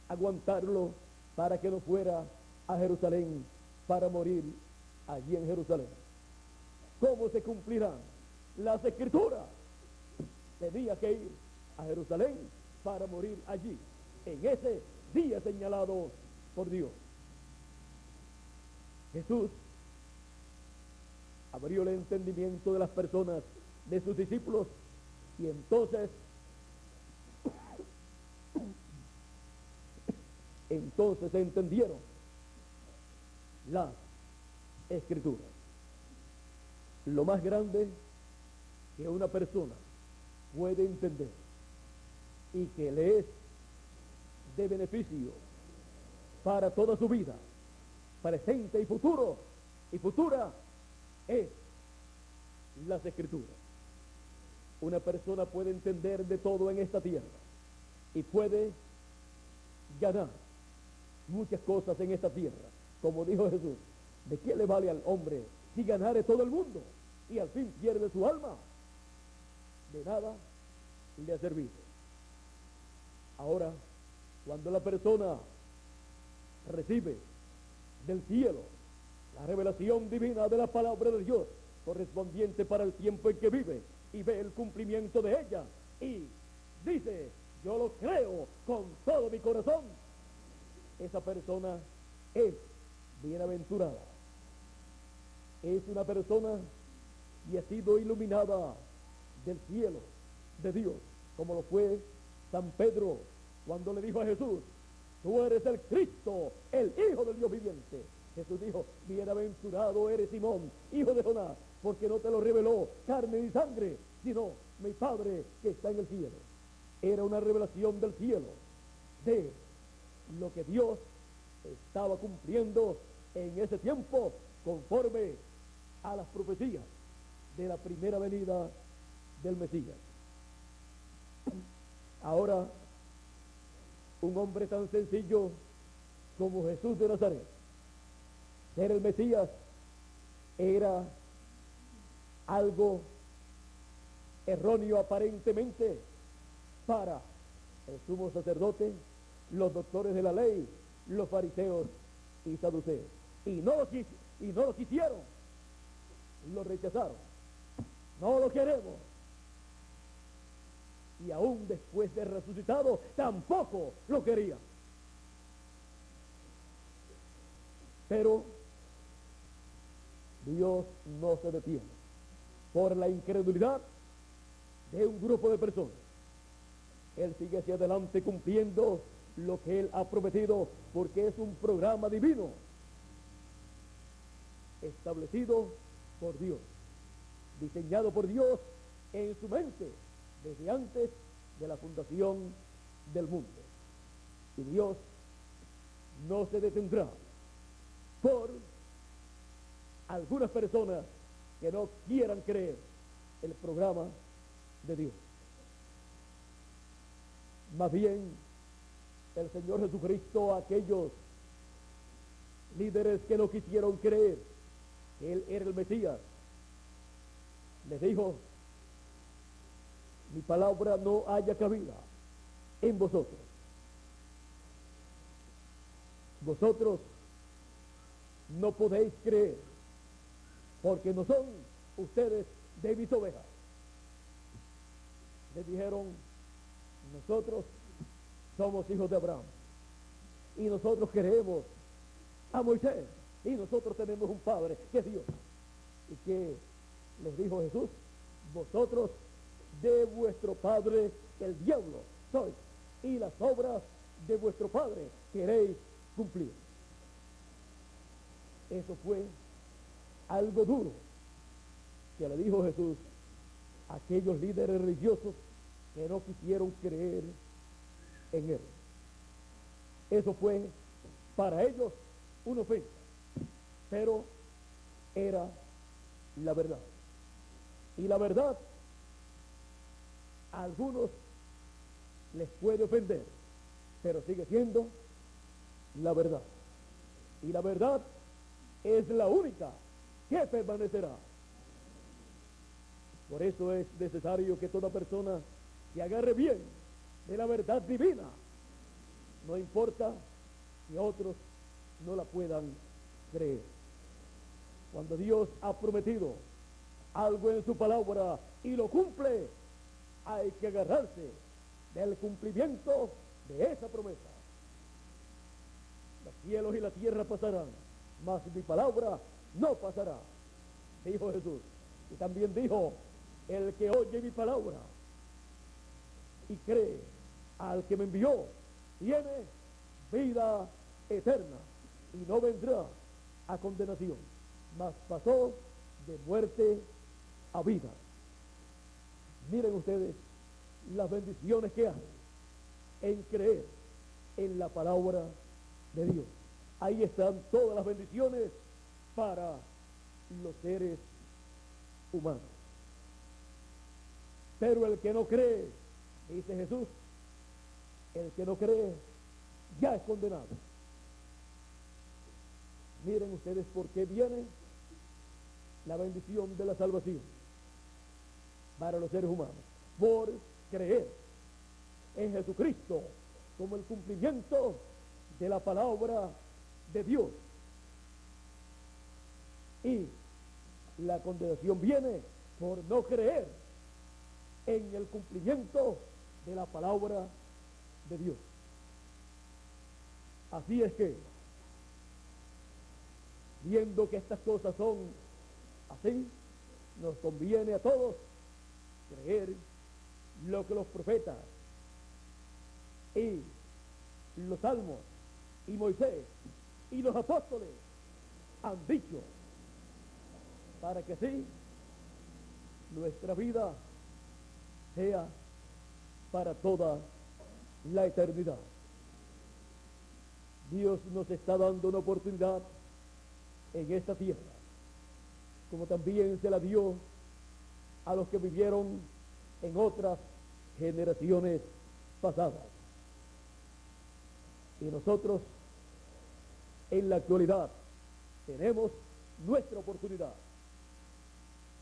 aguantarlo para que no fuera a Jerusalén para morir allí en Jerusalén. ¿Cómo se cumplirán las Escrituras? Tenía que ir a Jerusalén para morir allí, en ese día señalado por Dios. Jesús abrió el entendimiento de las personas, de sus discípulos, y entonces entendieron las Escrituras. Lo más grande que una persona puede entender y que le es de beneficio para toda su vida, presente y futuro y futura, es las Escrituras. Una persona puede entender de todo en esta tierra y puede ganar muchas cosas en esta tierra, como dijo Jesús: ¿de qué le vale al hombre si ganare todo el mundo y al fin pierde su alma? De nada le ha servido. Ahora, cuando la persona recibe del cielo la revelación divina de la palabra de Dios, correspondiente para el tiempo en que vive, y ve el cumplimiento de ella, y dice: yo lo creo con todo mi corazón, esa persona es bienaventurada. Es una persona que ha sido iluminada del cielo de Dios, como lo fue San Pedro cuando le dijo a Jesús: tú eres el Cristo, el Hijo del Dios viviente. Jesús dijo: bienaventurado eres Simón, hijo de Jonás, porque no te lo reveló carne ni sangre, sino mi Padre que está en el cielo. Era una revelación del cielo de lo que Dios estaba cumpliendo en ese tiempo, conforme a las profecías de la primera venida del Mesías. Ahora, un hombre tan sencillo como Jesús de Nazaret, ser el Mesías, era algo erróneo aparentemente para el sumo sacerdote, los doctores de la ley, los fariseos y saduceos. Y no lo quisieron, lo rechazaron. No lo queremos. Y aún después de resucitado, tampoco lo querían. Pero Dios no se detiene por la incredulidad de un grupo de personas. Él sigue hacia adelante cumpliendo lo que Él ha prometido, porque es un programa divino establecido por Dios, diseñado por Dios en su mente desde antes de la fundación del mundo. Y Dios no se detendrá por algunas personas que no quieran creer el programa de Dios. Más bien, el Señor Jesucristo a aquellos líderes que no quisieron creer que Él era el Mesías, les dijo: mi palabra no haya cabida en vosotros. Vosotros no podéis creer, porque no son ustedes de mis ovejas. Le dijeron: nosotros somos hijos de Abraham, y nosotros queremos a Moisés, y nosotros tenemos un padre que es Dios. ¿Y qué les dijo Jesús? Vosotros de vuestro padre el diablo sois, y las obras de vuestro padre queréis cumplir. Eso fue algo duro que le dijo Jesús a aquellos líderes religiosos que no quisieron creer en Él. Eso fue para ellos una ofensa, pero era la verdad. Y la verdad a algunos les puede ofender, pero sigue siendo la verdad. Y la verdad es la única que permanecerá. Por eso es necesario que toda persona se agarre bien de la verdad divina, no importa que otros no la puedan creer. Cuando Dios ha prometido algo en su palabra y lo cumple, hay que agarrarse del cumplimiento de esa promesa. Los cielos y la tierra pasarán, mas mi palabra no pasará, dijo Jesús. Y también dijo: el que oye mi palabra y cree al que me envió tiene vida eterna y no vendrá a condenación, mas pasó de muerte a vida. Miren ustedes las bendiciones que hay en creer en la palabra de Dios. Ahí están todas las bendiciones para los seres humanos. Pero el que no cree, dice Jesús, el que no cree ya es condenado. Miren ustedes por qué viene la bendición de la salvación para los seres humanos: por creer en Jesucristo como el cumplimiento de la palabra de Dios. Y la condenación viene por no creer en el cumplimiento de la palabra de Dios. Así es que, viendo que estas cosas son así, nos conviene a todos creer lo que los profetas y los salmos y Moisés y los apóstoles han dicho, para que así nuestra vida sea para toda la eternidad. Dios nos está dando una oportunidad en esta tierra, como también se la dio a los que vivieron en otras generaciones pasadas. Y nosotros en la actualidad tenemos nuestra oportunidad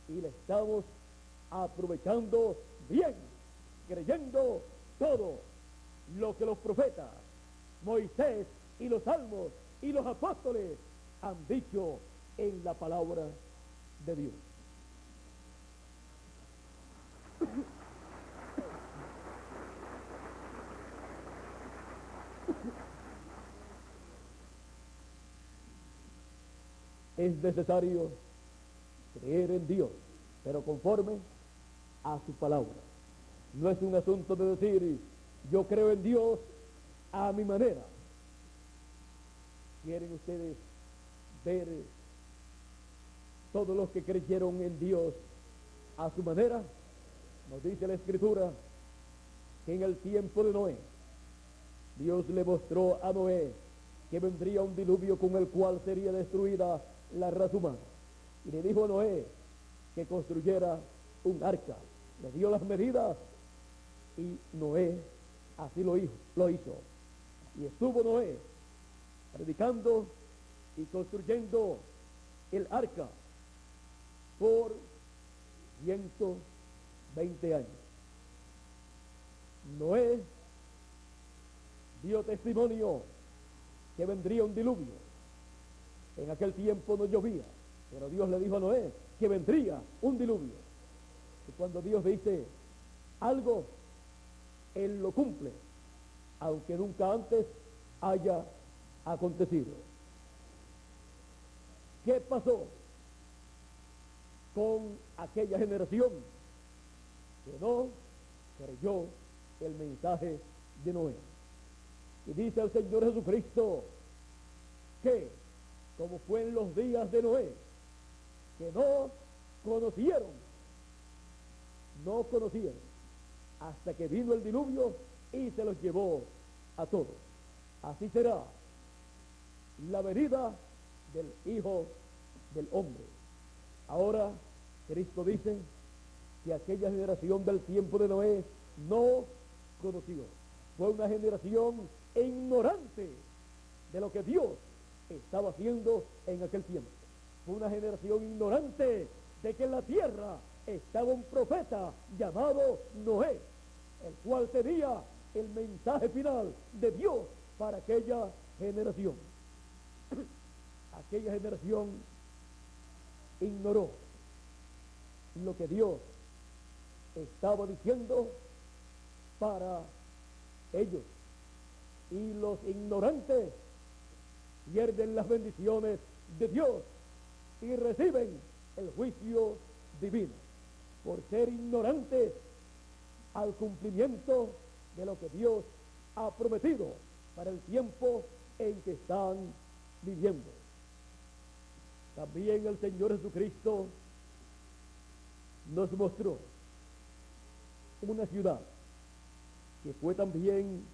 y la estamos aprovechando bien, creyendo todo lo que los profetas, Moisés y los salmos y los apóstoles han dicho en la palabra de Dios. Es necesario creer en Dios, pero conforme a su palabra. No es un asunto de decir, yo creo en Dios a mi manera. ¿Quieren ustedes ver todos los que creyeron en Dios a su manera? Nos dice la Escritura que en el tiempo de Noé, Dios le mostró a Noé que vendría un diluvio con el cual sería destruida la raza humana. Y le dijo a Noé que construyera un arca. Le dio las medidas y Noé así lo hizo. Y estuvo Noé predicando y construyendo el arca por 120 años. Noé dio testimonio que vendría un diluvio. En aquel tiempo no llovía, pero Dios le dijo a Noé que vendría un diluvio. Y cuando Dios dice algo, Él lo cumple, aunque nunca antes haya acontecido. ¿Qué pasó con aquella generación que no creyó el mensaje de Noé? Y dice el Señor Jesucristo que, como fue en los días de Noé, que no conocieron hasta que vino el diluvio y se los llevó a todos. Así será la venida del Hijo del Hombre. Ahora Cristo dice que aquella generación del tiempo de Noé no conoció. Fue una generación ignorante de lo que Dios estaba haciendo en aquel tiempo. Fue una generación ignorante de que en la tierra estaba un profeta llamado Noé, el cual tenía el mensaje final de Dios para aquella generación. Aquella generación ignoró lo que Dios estaba diciendo para ellos. Y los ignorantes pierden las bendiciones de Dios y reciben el juicio divino por ser ignorantes al cumplimiento de lo que Dios ha prometido para el tiempo en que están viviendo. También el Señor Jesucristo nos mostró una ciudad que fue también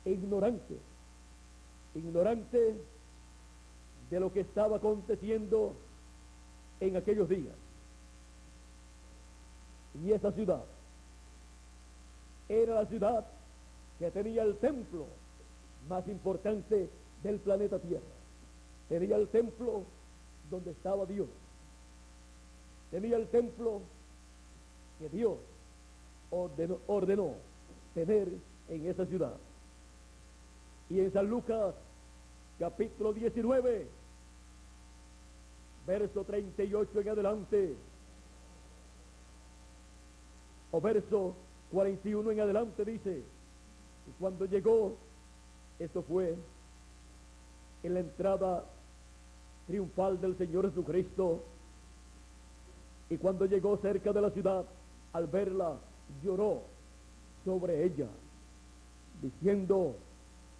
ignorante de lo que estaba aconteciendo en aquellos días. Y esa ciudad era la ciudad que tenía el templo más importante del planeta Tierra. Tenía el templo donde estaba Dios. Tenía el templo que Dios ordenó tener en esa ciudad. Y en San Lucas, capítulo 19, verso 38 en adelante, o verso 41 en adelante, dice: y cuando llegó, esto fue en la entrada triunfal del Señor Jesucristo, y cuando llegó cerca de la ciudad, al verla, lloró sobre ella, diciendo: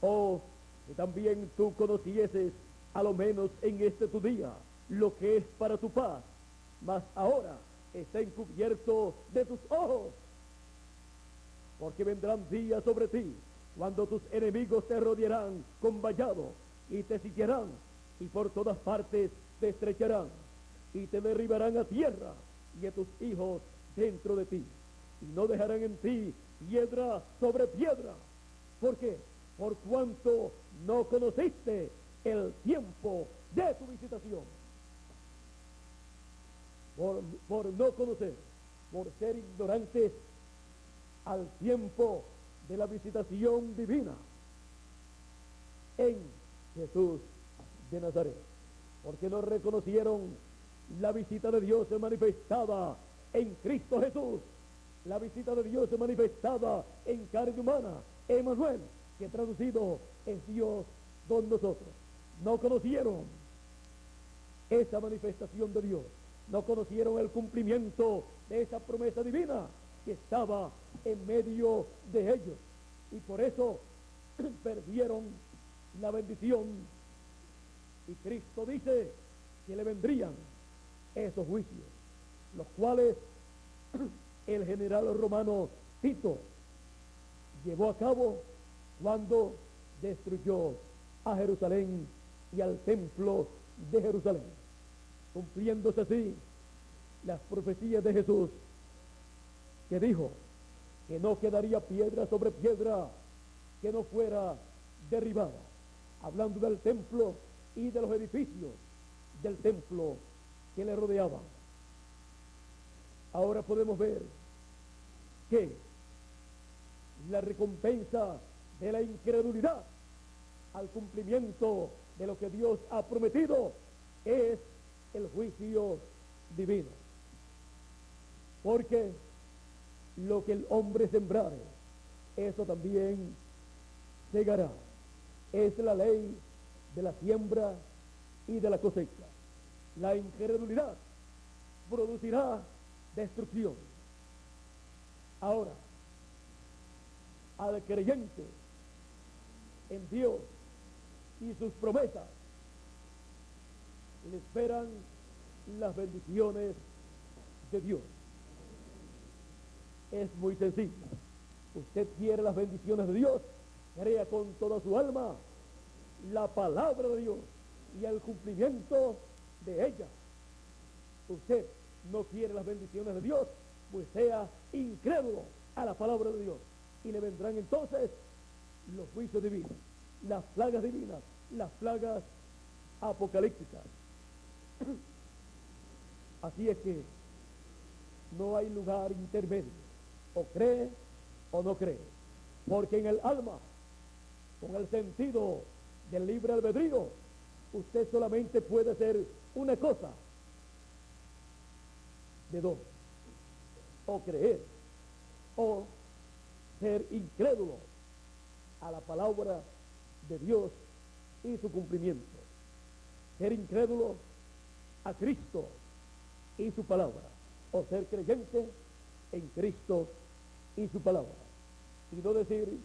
oh, que también tú conocieses, a lo menos en este tu día, lo que es para tu paz, mas ahora está encubierto de tus ojos, porque vendrán días sobre ti, cuando tus enemigos te rodearán con vallado, y te sitiarán, y por todas partes te estrecharán, y te derribarán a tierra, y a tus hijos dentro de ti, y no dejarán en ti piedra sobre piedra. ¿Por qué? Por cuanto no conociste el tiempo de tu visitación. Por no conocer, por ser ignorantes al tiempo de la visitación divina en Jesús de Nazaret, porque no reconocieron la visita de Dios manifestada en Cristo Jesús, la visita de Dios manifestada en carne humana, Emmanuel, que traducido es Dios con nosotros. No conocieron esa manifestación de Dios, no conocieron el cumplimiento de esa promesa divina que estaba en medio de ellos, y por eso perdieron la bendición. Y Cristo dice que le vendrían esos juicios, los cuales el general romano Tito llevó a cabo cuando destruyó a Jerusalén y al templo de Jerusalén, cumpliéndose así las profecías de Jesús, que dijo que no quedaría piedra sobre piedra que no fuera derribada, hablando del templo y de los edificios del templo que le rodeaban. Ahora podemos ver que la recompensa de la incredulidad al cumplimiento de lo que Dios ha prometido es el juicio divino, porque lo que el hombre sembrare, eso también segará. Es la ley de la siembra y de la cosecha. La incredulidad producirá destrucción. Ahora, al creyente en Dios y sus promesas le esperan las bendiciones de Dios. Es muy sencillo. Usted quiere las bendiciones de Dios, crea con toda su alma la palabra de Dios y el cumplimiento de ella. Usted no quiere las bendiciones de Dios, pues sea incrédulo a la palabra de Dios, y le vendrán entonces los juicios divinos, las plagas divinas, las plagas apocalípticas. Así es que no hay lugar intermedio, o cree o no cree, porque en el alma, con el sentido del libre albedrío, usted solamente puede hacer una cosa de dos: o creer o ser incrédulo a la palabra de Dios y su cumplimiento. Ser incrédulo a Cristo y su palabra, o ser creyente en Cristo y su palabra, y no decir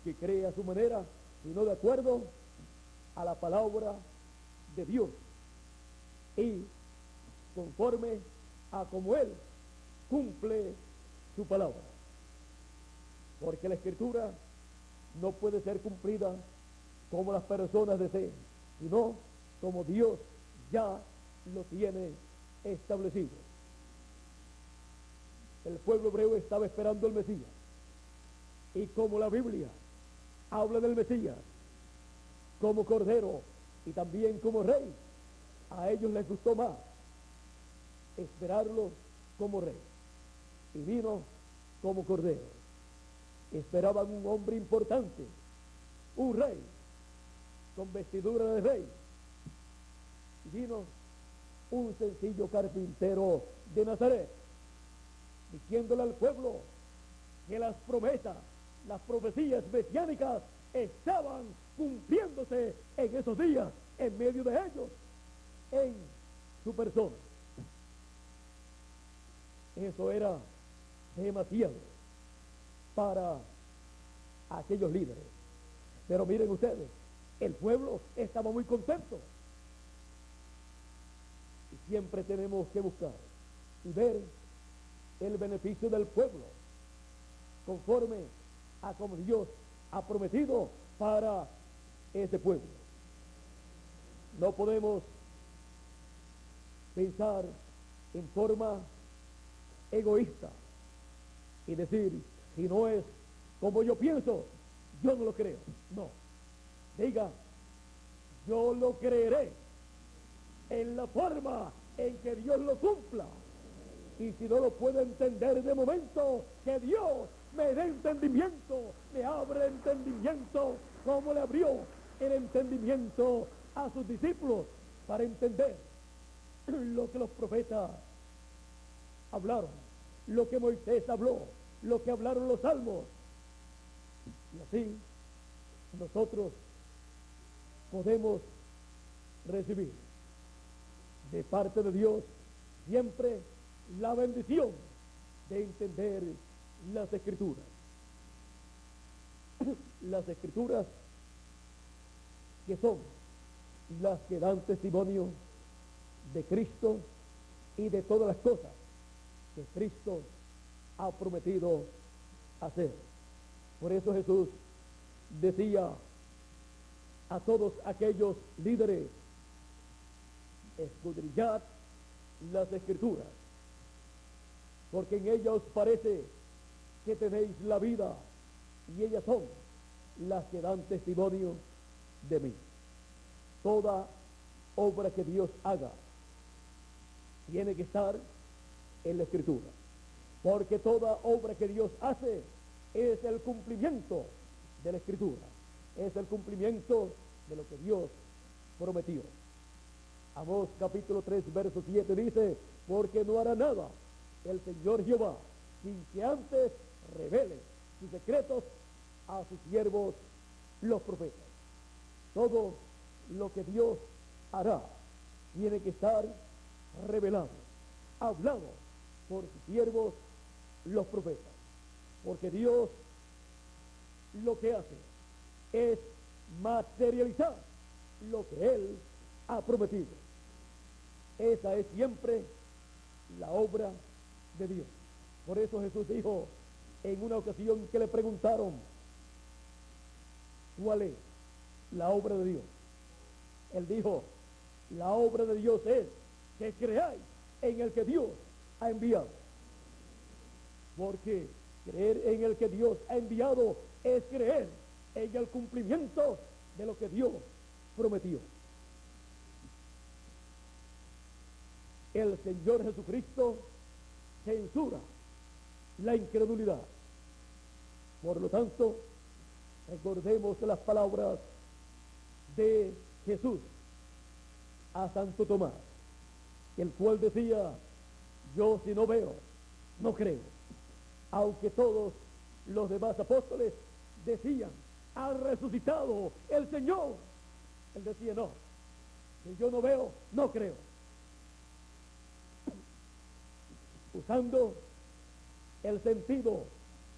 que cree a su manera, sino de acuerdo a la palabra de Dios y conforme a como Él cumple su palabra, porque la Escritura no puede ser cumplida como las personas deseen, sino como Dios ya lo tiene establecido. El pueblo hebreo estaba esperando el Mesías, y como la Biblia habla del Mesías como Cordero y también como Rey, a ellos les gustó más esperarlo como Rey, y vino como Cordero. Esperaban un hombre importante, un rey con vestidura de rey, y vino un sencillo carpintero de Nazaret, diciéndole al pueblo que las promesas, las profecías mesiánicas estaban cumpliéndose en esos días, en medio de ellos, en su persona. Eso era demasiado para aquellos líderes. Pero miren ustedes, el pueblo estaba muy contento. Y siempre tenemos que buscar y ver el beneficio del pueblo conforme a como Dios ha prometido para ese pueblo. No podemos pensar en forma egoísta y decir, si no es como yo pienso, yo no lo creo. No, diga, yo lo creeré en la forma en que Dios lo cumpla, y si no lo puedo entender de momento, que Dios me dé entendimiento, me abre entendimiento, como le abrió el entendimiento a sus discípulos para entender lo que los profetas hablaron, lo que Moisés habló, lo que hablaron los salmos. Y así nosotros podemos recibir de parte de Dios siempre la bendición de entender las Escrituras. Las Escrituras que son las que dan testimonio de Cristo y de todas las cosas que Cristo ha prometido hacer. Por eso Jesús decía a todos aquellos líderes: escudriñad las Escrituras, porque en ellas os parece que tenéis la vida, y ellas son las que dan testimonio de mí. Toda obra que Dios haga tiene que estar en la Escritura, porque toda obra que Dios hace es el cumplimiento de la Escritura, es el cumplimiento de lo que Dios prometió. Amós capítulo 3 verso 7 dice: porque no hará nada el Señor Jehová sin que antes revele sus secretos a sus siervos los profetas. Todo lo que Dios hará tiene que estar revelado, hablado por sus siervos los profetas, porque Dios lo que hace es materializar lo que Él ha prometido. Esa es siempre la obra de Dios. Por eso Jesús dijo en una ocasión que le preguntaron: ¿cuál es la obra de Dios? Él dijo: la obra de Dios es que creáis en el que Dios ha enviado. Porque creer en el que Dios ha enviado es creer en el cumplimiento de lo que Dios prometió. El Señor Jesucristo censura la incredulidad. Por lo tanto, recordemos las palabras de Jesús a Santo Tomás, el cual decía: yo si no veo, no creo. Aunque todos los demás apóstoles decían: ha resucitado el Señor, él decía: no, si yo no veo, no creo. Usando el sentido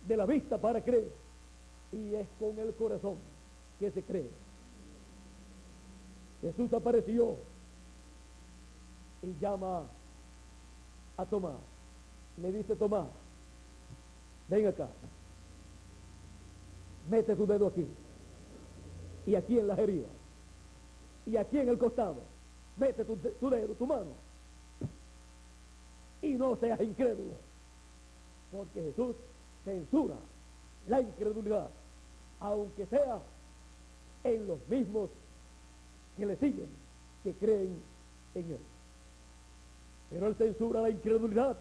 de la vista para creer, y es con el corazón que se cree. Jesús apareció y llama a Tomás. Le dice: Tomás, ven acá, mete tu dedo aquí, y aquí en las heridas, y aquí en el costado, mete tu dedo, tu mano, y no seas incrédulo, porque Jesús censura la incredulidad, aunque sea en los mismos que le siguen, que creen en Él. Pero Él censura la incredulidad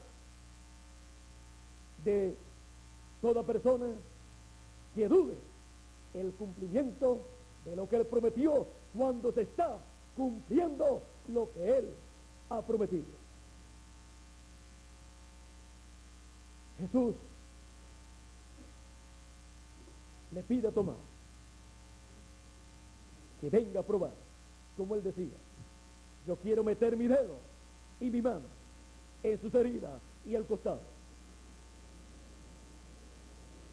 de toda persona que dude el cumplimiento de lo que Él prometió, cuando se está cumpliendo lo que Él ha prometido. Jesús le pide a Tomás que venga a probar, como él decía: yo quiero meter mi dedo y mi mano en sus heridas y el costado.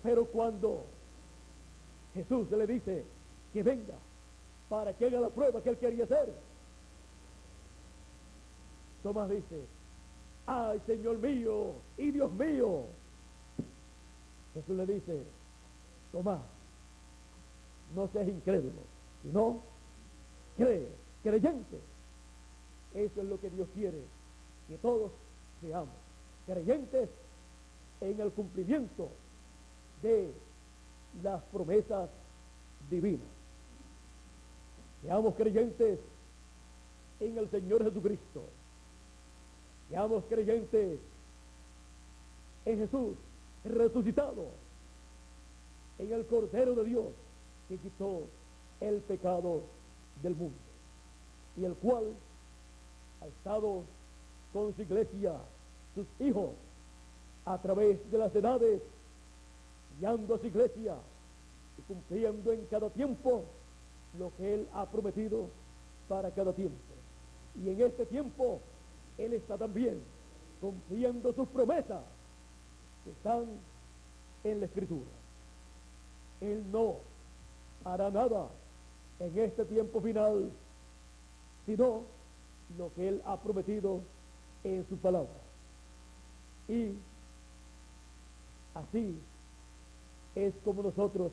Pero cuando Jesús le dice que venga para que haga la prueba que él quería hacer, Tomás dice: ay, Señor mío y Dios mío. Jesús le dice: Tomás, no seas incrédulo, sino cree, creyente. Eso es lo que Dios quiere, que todos seamos creyentes en el cumplimiento de las promesas divinas. Seamos creyentes en el Señor Jesucristo. Seamos creyentes en Jesús resucitado, en el Cordero de Dios que quitó el pecado del mundo, y el cual ha estado con su iglesia, sus hijos, a través de las edades, guiando a su iglesia y cumpliendo en cada tiempo lo que Él ha prometido para cada tiempo. Y en este tiempo Él está también cumpliendo sus promesas que están en la Escritura. Él no hará nada en este tiempo final, sino lo que Él ha prometido en su palabra. Y así es como nosotros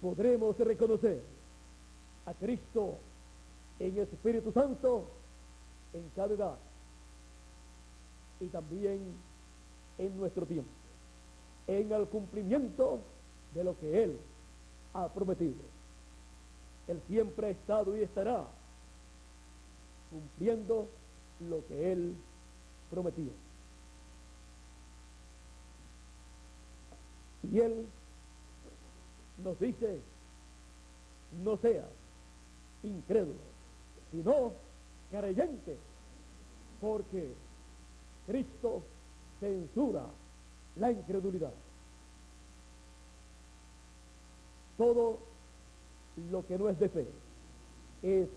podremos reconocer a Cristo en el Espíritu Santo en cada edad y también en nuestro tiempo, en el cumplimiento de lo que Él ha prometido. Él siempre ha estado y estará cumpliendo lo que Él prometió. Y Él nos dice: no seas incrédulo, sino creyente, porque Cristo censura la incredulidad. Todo lo que no es de fe es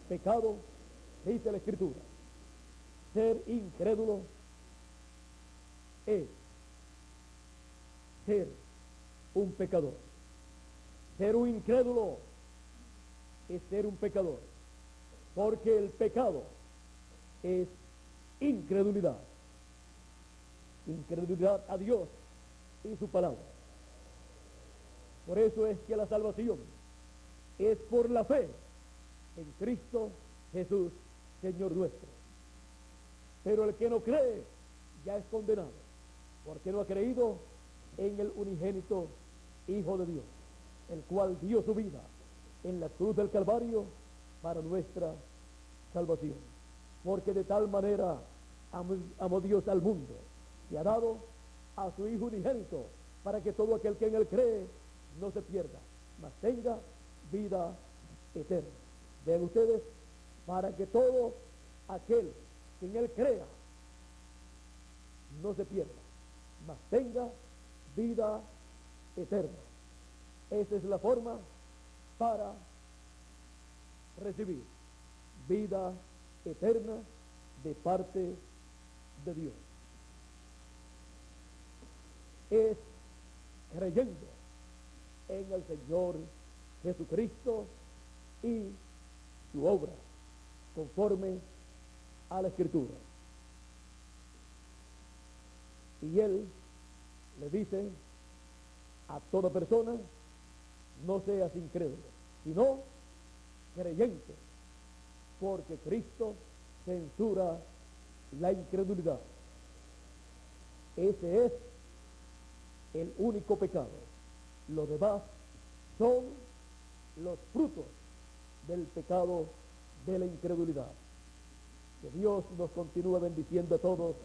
pecado, dice la Escritura. Ser incrédulo es ser un pecador. Ser un incrédulo es ser un pecador, porque el pecado es incredulidad. Incredulidad a Dios y su palabra. Por eso es que la salvación es por la fe en Cristo Jesús, Señor nuestro. Pero el que no cree ya es condenado, porque no ha creído en el unigénito Hijo de Dios, el cual dio su vida en la cruz del Calvario para nuestra salvación. Porque de tal manera amó Dios al mundo y ha dado a su Hijo unigénito, para que todo aquel que en Él cree no se pierda, mas tenga vida eterna. Vean ustedes, para que todo aquel que en Él crea no se pierda, mas tenga vida eterna. Esa es la forma para recibir vida eterna de parte de Dios. Es creyendo en el Señor Jesucristo y su obra conforme a la Escritura. Y Él le dice a toda persona: no seas incrédulo, sino creyente, porque Cristo censura la incredulidad. Ese es el único pecado. Los demás son los frutos del pecado de la incredulidad. Que Dios nos continúe bendiciendo a todos,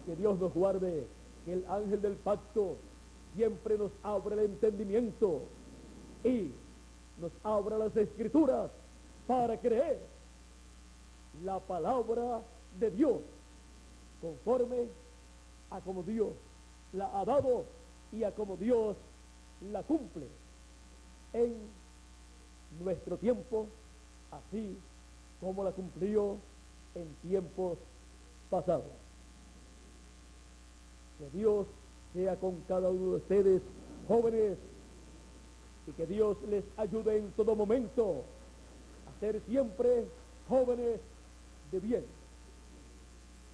que Dios nos guarde, que el ángel del pacto siempre nos abra el entendimiento y nos abra las Escrituras para creer la palabra de Dios conforme a como Dios la ha dado y a como Dios la cumple en nuestro tiempo, así como la cumplió en tiempos pasados. Que Dios sea con cada uno de ustedes, jóvenes, y que Dios les ayude en todo momento a ser siempre jóvenes de bien,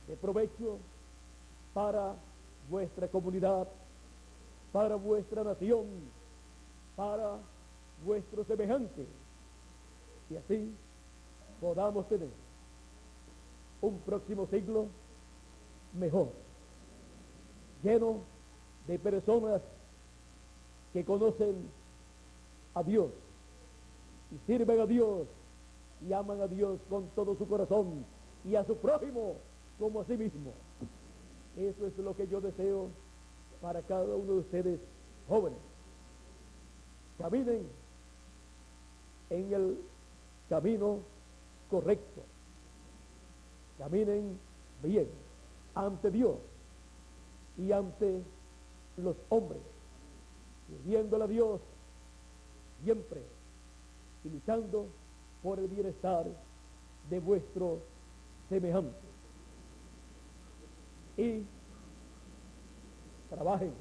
de provecho para vuestra comunidad, para vuestra nación, para vuestros semejantes, y así podamos tener un próximo siglo mejor, lleno de personas que conocen a Dios y sirven a Dios y aman a Dios con todo su corazón y a su prójimo como a sí mismo. Eso es lo que yo deseo para cada uno de ustedes, jóvenes. Caminen en el camino correcto, caminen bien ante Dios y ante los hombres, sirviéndole a Dios siempre y luchando por el bienestar de vuestros semejantes. y trabajen.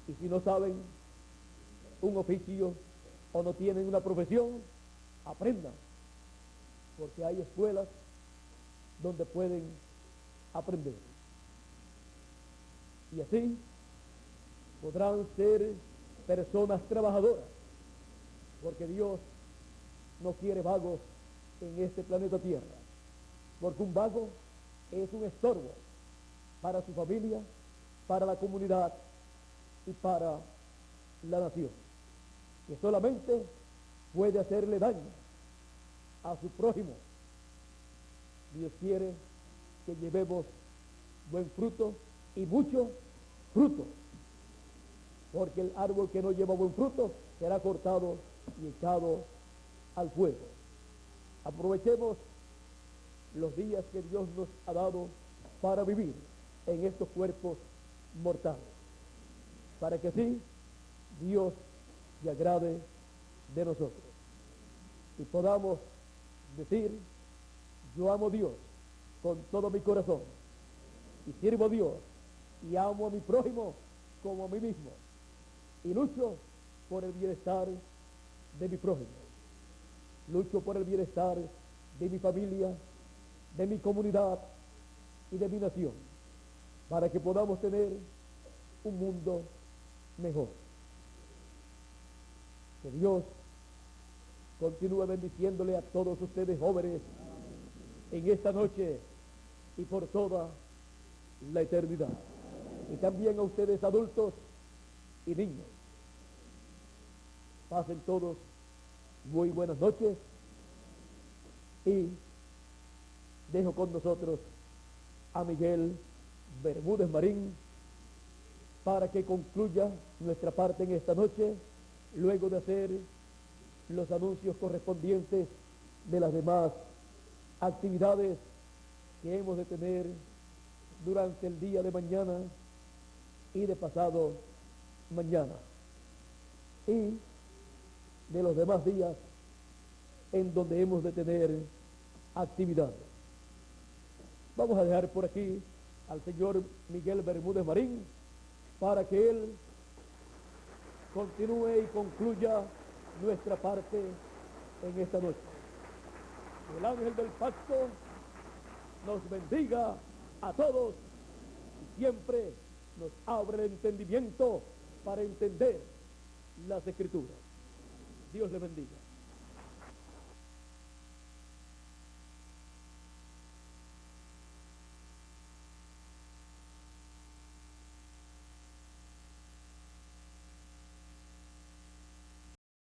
Y si no saben un oficio o no tienen una profesión, aprendan, porque hay escuelas donde pueden aprender. Y así podrán ser personas trabajadoras, porque Dios no quiere vagos en este planeta Tierra, porque un vago es un estorbo para su familia, para la comunidad y para la nación, que solamente puede hacerle daño a su prójimo. Dios quiere que llevemos buen fruto y mucho fruto, porque el árbol que no lleva buen fruto será cortado y echado al fuego. Aprovechemos los días que Dios nos ha dado para vivir en estos cuerpos mortales, para que así Dios se agrade de nosotros y podamos decir: yo amo a Dios con todo mi corazón y sirvo a Dios y amo a mi prójimo como a mí mismo y lucho por el bienestar de mi prójimo, lucho por el bienestar de mi familia, de mi comunidad y de mi nación, para que podamos tener un mundo mejor. Que Dios continúe bendiciéndole a todos ustedes jóvenes en esta noche y por toda la eternidad, y también a ustedes adultos y niños. Pasen todos muy buenas noches y dejo con nosotros a Miguel Bermúdez Marín para que concluya nuestra parte en esta noche, luego de hacer los anuncios correspondientes de las demás actividades que hemos de tener durante el día de mañana y de pasado mañana, y de los demás días en donde hemos de tener actividades. Vamos a dejar por aquí al señor Miguel Bermúdez Marín para que él continúe y concluya nuestra parte en esta noche. El ángel del pacto nos bendiga a todos y siempre nos abre el entendimiento para entender las Escrituras. Dios le bendiga.